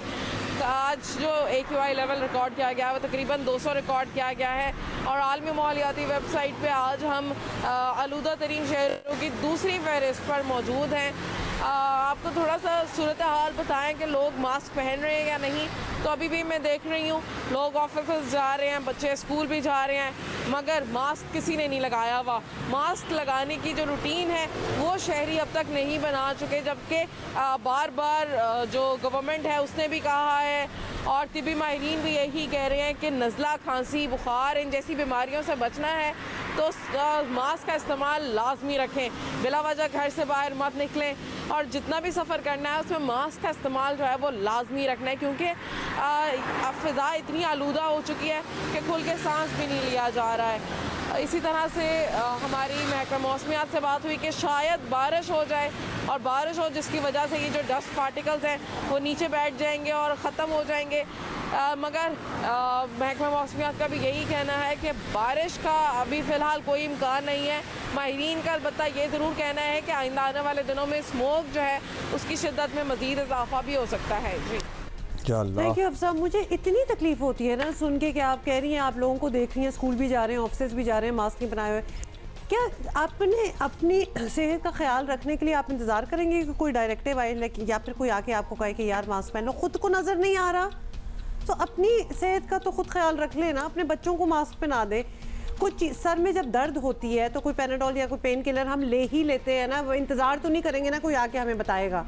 आज जो AQI लेवल रिकॉर्ड किया गया है वो तकरीबन 200 रिकॉर्ड किया गया है। और आलमी माहौलियाती वेबसाइट पे आज हम आलूदा तरीन शहरों की दूसरी फहरिस्त पर मौजूद हैं। आपको थोड़ा सा सूरत हाल बताएं कि लोग मास्क पहन रहे हैं या नहीं। तो अभी भी मैं देख रही हूँ लोग ऑफिस जा रहे हैं, बच्चे स्कूल भी जा रहे हैं, मगर मास्क किसी ने नहीं लगाया हुआ। मास्क लगाने की जो रूटीन है वो शहरी अब तक नहीं बना चुके, जबकि बार बार जो गवर्नमेंट है उसने भी कहा है और तिबी माहिरीन भी यही कह रहे हैं कि नज़ला, खांसी, बुखार इन जैसी बीमारियों से बचना है तो मास्क का इस्तेमाल लाजमी रखें। बिला वजह घर से बाहर मत निकलें, और जितना भी सफ़र करना है उसमें मास्क का इस्तेमाल जो है वो लाजमी रखना है, क्योंकि अब फ़िज़ा इतनी आलूदा हो चुकी है कि खुल के सांस भी नहीं लिया जा रहा है। इसी तरह से हमारी महकमा मौसमियात से बात हुई कि शायद बारिश हो जाए, और बारिश हो जिसकी वजह से ये जो डस्ट पार्टिकल्स हैं वो नीचे बैठ जाएंगे और ख़त्म हो जाएंगे। मगर महकमा मौसमियात का भी यही कहना है कि बारिश का अभी फ़िलहाल कोई इम्कान नहीं है। माहिरीन का अलबत्ता ये ज़रूर कहना है कि आइंदा आने वाले दिनों में स्मोक जो है उसकी शिद्दत में मज़ीद इजाफा भी हो सकता है। जी
थैंक यू अफसा। मुझे इतनी तकलीफ होती है ना सुन के कि आप कह रही हैं, आप लोगों को देख रही हैं, स्कूल भी जा रहे हैं, ऑफिस भी जा रहे हैं, मास्क नहीं बनाए हुए। क्या आपने अपनी सेहत का ख्याल रखने के लिए आप इंतज़ार करेंगे कि कोई डायरेक्टिव आए, या फिर कोई आके आपको कहे कि यार मास्क पहन लो? खुद को नज़र नहीं आ रहा तो अपनी सेहत का तो खुद ख्याल रख लेना, अपने बच्चों को मास्क पहना दे। कुछ सर में जब दर्द होती है तो कोई पेनाडोल या कोई पेन किलर हम ले ही लेते हैं ना, वो इंतज़ार तो नहीं करेंगे ना कोई आके हमें बताएगा।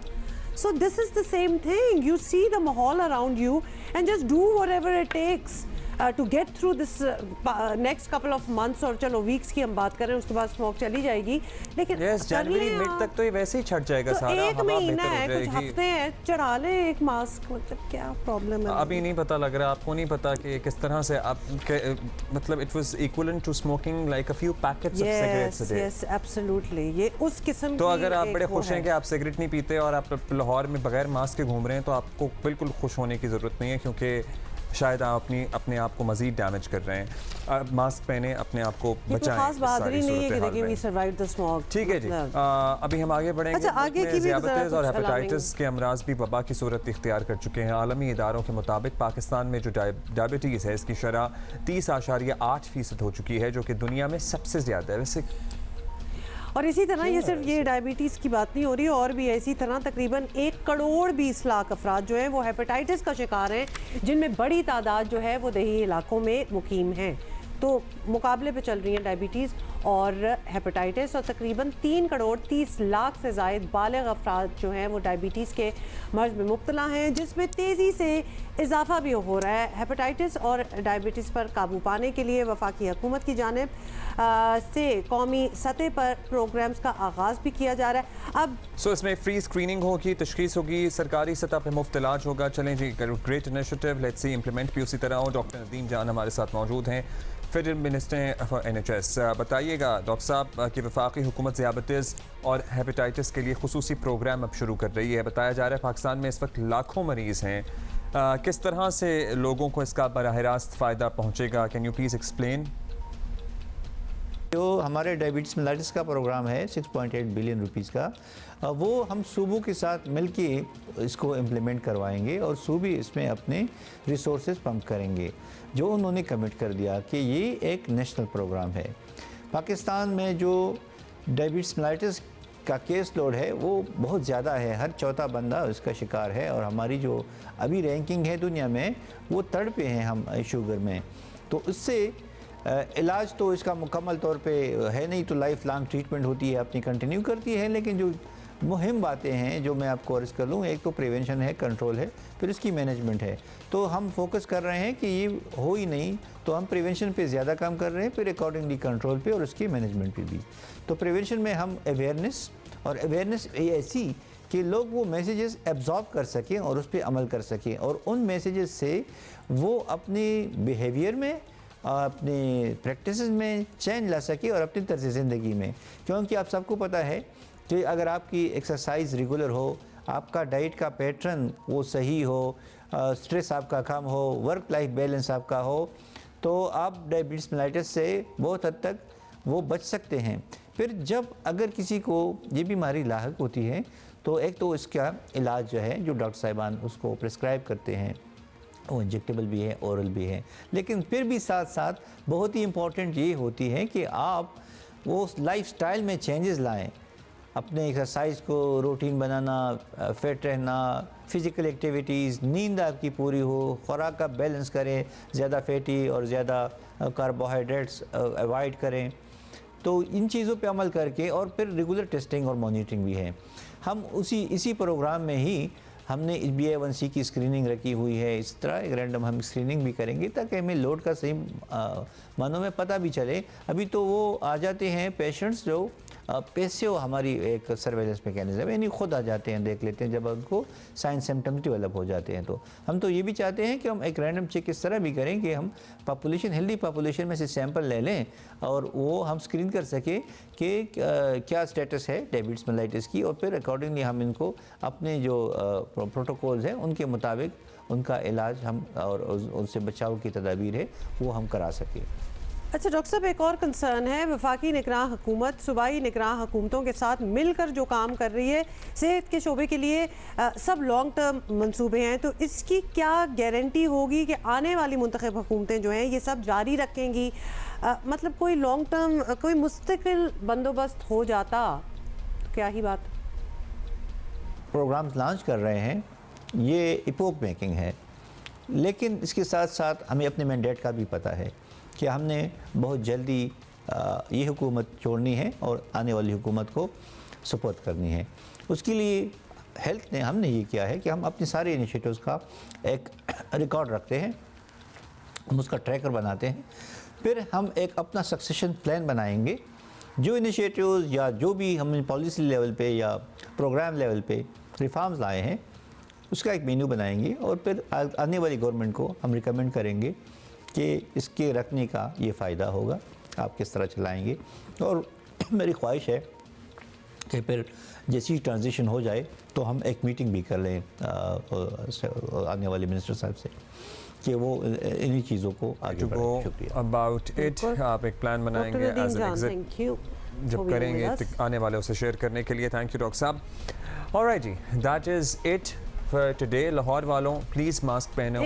So this is the same thing. You see the mahal around you and just do whatever it takes to get through this next couple of months, और चलो वीक्स की हम बात करें, उसके बाद स्मोक चली जाएगी, लेकिन
जनवरी मिड तक तो ये वैसे ही छट जाएगा
तो
सारा।
एक महीना है, कुछ हफ्ते हैं, चढ़ा ले एक मास्क। मतलब क्या प्रॉब्लम है?
अभी नहीं पता लग रहा, आपको नहीं पता कि किस तरह से आप मतलब it was equivalent to smoking like a few packets of cigarettes a day.
Yes absolutely, ये उस किस्म
तो
की
अगर आप बड़े खुश हैं कि आप सिगरेट नहीं पीते और आप लाहौर में बगैर मास्क के घूम रहे हैं, तो आपको बिल्कुल खुश होने की ज़रूरत नहीं है, क्योंकि शायद आप अपने आप को मजीद डैमेज कर रहे हैं। आप मास्क पहने, अपने आप को बचाएं।
खास बहादुरी नहीं है कि देखिए वी सर्वाइव द स्मोक।
ठीक है जी, अभी हम आगे बढ़ेंगे।
अच्छा, आगे की भी
ज़ियादत और हेपेटाइटिस के अमराज भी वबा की सूरत इख्तियार कर चुके हैं। आलमी इदारों के मुताबिक पाकिस्तान में जो डायबिटीज़ है इसकी शरह 30.8% हो चुकी है, जो कि दुनिया में सबसे ज़्यादा है। वैसे
और इसी तरह ये सिर्फ ये डायबिटीज़ की बात नहीं हो रही, और भी इसी तरह तकरीबन 1,20,00,000 अफराद जो हैं वो हेपेटाइटिस का शिकार हैं, जिनमें बड़ी तादाद जो है वो देही इलाकों में मुकीम हैं। तो मुकाबले पे चल रही हैं डायबिटीज़ और हेपेटाइटिस, और तकरीबन 3,30,00,000 से ज़ायद बालिग अफराद जो हैं वो डायबिटीज़ के मर्ज़ में मुब्तला हैं, जिसमें तेज़ी से इजाफा भी हो रहा है। हेपेटाइटिस और डायबिटीज़ पर काबू पाने के लिए वफाकी हुकूमत की जानिब से कौमी सतह पर प्रोग्राम्स का आगाज़ भी किया जा रहा है। अब
इसमें फ्री स्क्रीनिंग होगी, तशखीस होगी, सरकारी सतह पर मुफ्त इलाज होगा। चलें जी, great initiative, let's see implement भी उसी तरह हो। डॉक्टर नदीम जान हमारे साथ मौजूद हैं, फेडरल मिनिस्टर फॉर NHS। बताइएगा डॉक्टर साहब कि वफाकी हुकूमत ज़ियाबतीज़ और हेपेटाइटिस के लिए खुसूसी प्रोग्राम अब शुरू कर रही है। बताया जा रहा है पाकिस्तान में इस वक्त लाखों मरीज़ हैं, किस तरह से लोगों को इसका बराह रास्त फ़ायदा पहुँचेगा? Can you please explain?
जो हमारे डायबिटीज़ मेलाइटिस का प्रोग्राम है 6.8 बिलियन रुपीस का, वो हम सूबों के साथ मिलके इसको इम्प्लीमेंट करवाएंगे और सूबे इसमें अपने रिसोर्सेज पंप करेंगे, जो उन्होंने कमिट कर दिया कि ये एक नेशनल प्रोग्राम है। पाकिस्तान में जो डायबिटीज़ मेलाइटिस का केस लोड है वो बहुत ज़्यादा है, हर चौथा बंदा इसका शिकार है और हमारी जो अभी रैंकिंग है दुनिया में वो 3rd पे हैं हम शुगर में। तो इससे इलाज तो इसका मुकम्मल तौर पे है नहीं, तो लाइफ लॉन्ग ट्रीटमेंट होती है, अपनी कंटिन्यू करती है। लेकिन जो मुहिम बातें हैं जो मैं आपको अर्ज़ कर लूँ, एक तो प्रिवेंशन है, कंट्रोल है, फिर इसकी मैनेजमेंट है। तो हम फोकस कर रहे हैं कि ये हो ही नहीं, तो हम प्रिवेंशन पे ज़्यादा काम कर रहे हैं, फिर अकॉर्डिंगली कंट्रोल पे और उसकी मैनेजमेंट पे भी। तो प्रिवेंशन में हम अवेयरनेस, और अवेयरनेस ऐसी कि लोग वो मैसेजेस एब्जॉर्ब कर सकें और उस पर अमल कर सकें, और उन मैसेजेस से वो अपनी बिहेवियर में, अपनी प्रैक्टिस में चेंज ला सके और अपनी तर्ज ज़िंदगी में। क्योंकि आप सबको पता है कि अगर आपकी एक्सरसाइज रेगुलर हो, आपका डाइट का पैटर्न वो सही हो, स्ट्रेस आपका कम हो, वर्क लाइफ बैलेंस आपका हो, तो आप डायबिटीज़ मेलाइटिस से बहुत हद तक वो बच सकते हैं। फिर जब अगर किसी को ये बीमारी लाहक होती है तो एक तो इसका इलाज जो है, जो डॉक्टर साहिबान उसको प्रिस्क्राइब करते हैं, वो इंजेक्टेबल भी है, ओरल भी है। लेकिन फिर भी साथ साथ बहुत ही इम्पॉर्टेंट ये होती है कि आप वो लाइफस्टाइल में चेंजेस लाएं, अपने एक्सरसाइज को रूटीन बनाना, फिट रहना, फिज़िकल एक्टिविटीज़, नींद आपकी पूरी हो, खुराक का बैलेंस करें, ज़्यादा फैटी और ज़्यादा कार्बोहाइड्रेट्स अवॉइड करें। तो इन चीज़ों पे अमल करके, और फिर रेगुलर टेस्टिंग और मॉनिटरिंग भी है। हम इसी प्रोग्राम में ही हमने HbA1c की स्क्रीनिंग रखी हुई है। इस तरह एक रैंडम हम स्क्रीनिंग भी करेंगे ताकि हमें लोड का सही मानों में पता भी चले। अभी तो वो आ जाते हैं पेशेंट्स जो पेसियो हमारी एक सर्वेलेंस मैकेनिज्म है, यानी खुद आ जाते हैं, देख लेते हैं जब उनको साइन सिम्टम्स डेवलप हो जाते हैं। तो हम तो ये भी चाहते हैं कि हम एक रैंडम चेक इस तरह भी करें कि हम पॉपुलेशन, हेल्दी पॉपुलेशन में से सैंपल ले लें और वो हम स्क्रीन कर सकें कि क्या स्टेटस है डायबिटीज़ मेलाइटिस की, और फिर अकॉर्डिंगली हम इनको अपने जो प्रोटोकॉल्स हैं उनके मुताबिक उनका इलाज हम और उनसे बचाव की तदाबीर है वो हम करा सकें।
अच्छा डॉक्टर साहब, एक और कंसर्न है, वफाकी निगरां हुकूमत सूबाई निगरां हुकूमतों के साथ मिलकर जो काम कर रही है सेहत के शोबे के लिए, सब लॉन्ग टर्म मंसूबे हैं, तो इसकी क्या गारंटी होगी कि आने वाली मुंतखब हुकूमतें जो हैं ये सब जारी रखेंगी? मतलब कोई लॉन्ग टर्म, कोई मुस्तकिल बंदोबस्त हो जाता तो क्या ही बात।
प्रोग्राम्स लॉन्च कर रहे हैं, ये इपोक मेकिंग है, लेकिन इसके साथ साथ हमें अपने मैंडेट का भी पता है कि हमने बहुत जल्दी ये हुकूमत छोड़नी है और आने वाली हुकूमत को सपोर्ट करनी है। उसके लिए हेल्थ ने, हमने ये किया है कि हम अपने सारे इनिशिएटिव्स का एक रिकॉर्ड रखते हैं, हम उसका ट्रैकर बनाते हैं, फिर हम एक अपना सक्सेशन प्लान बनाएंगे। जो इनिशिएटिव्स या जो भी हमने पॉलिसी लेवल पे या प्रोग्राम लेवल पे रिफॉर्म्स लाए हैं उसका एक मेन्यू बनाएंगे और फिर आने वाली गवर्नमेंट को हम रिकमेंड करेंगे कि इसके रखने का ये फ़ायदा होगा, आप किस तरह चलाएंगे। और मेरी ख्वाहिश है कि फिर जैसी ट्रांजिशन हो जाए तो हम एक मीटिंग भी कर लें आने वाले मिनिस्टर साहब से कि वो इन्हीं चीज़ों को आगे बढ़ाएं। शुक्रिया।
अबाउट इट आप एक प्लान बनाएंगे एज एन एग्जिट जब करेंगे आने वाले उसे शेयर करने के लिए। Thank you doctor sahab. Alright ji, that is it for today. Lahore वालों प्लीज़ मास्क पहनो।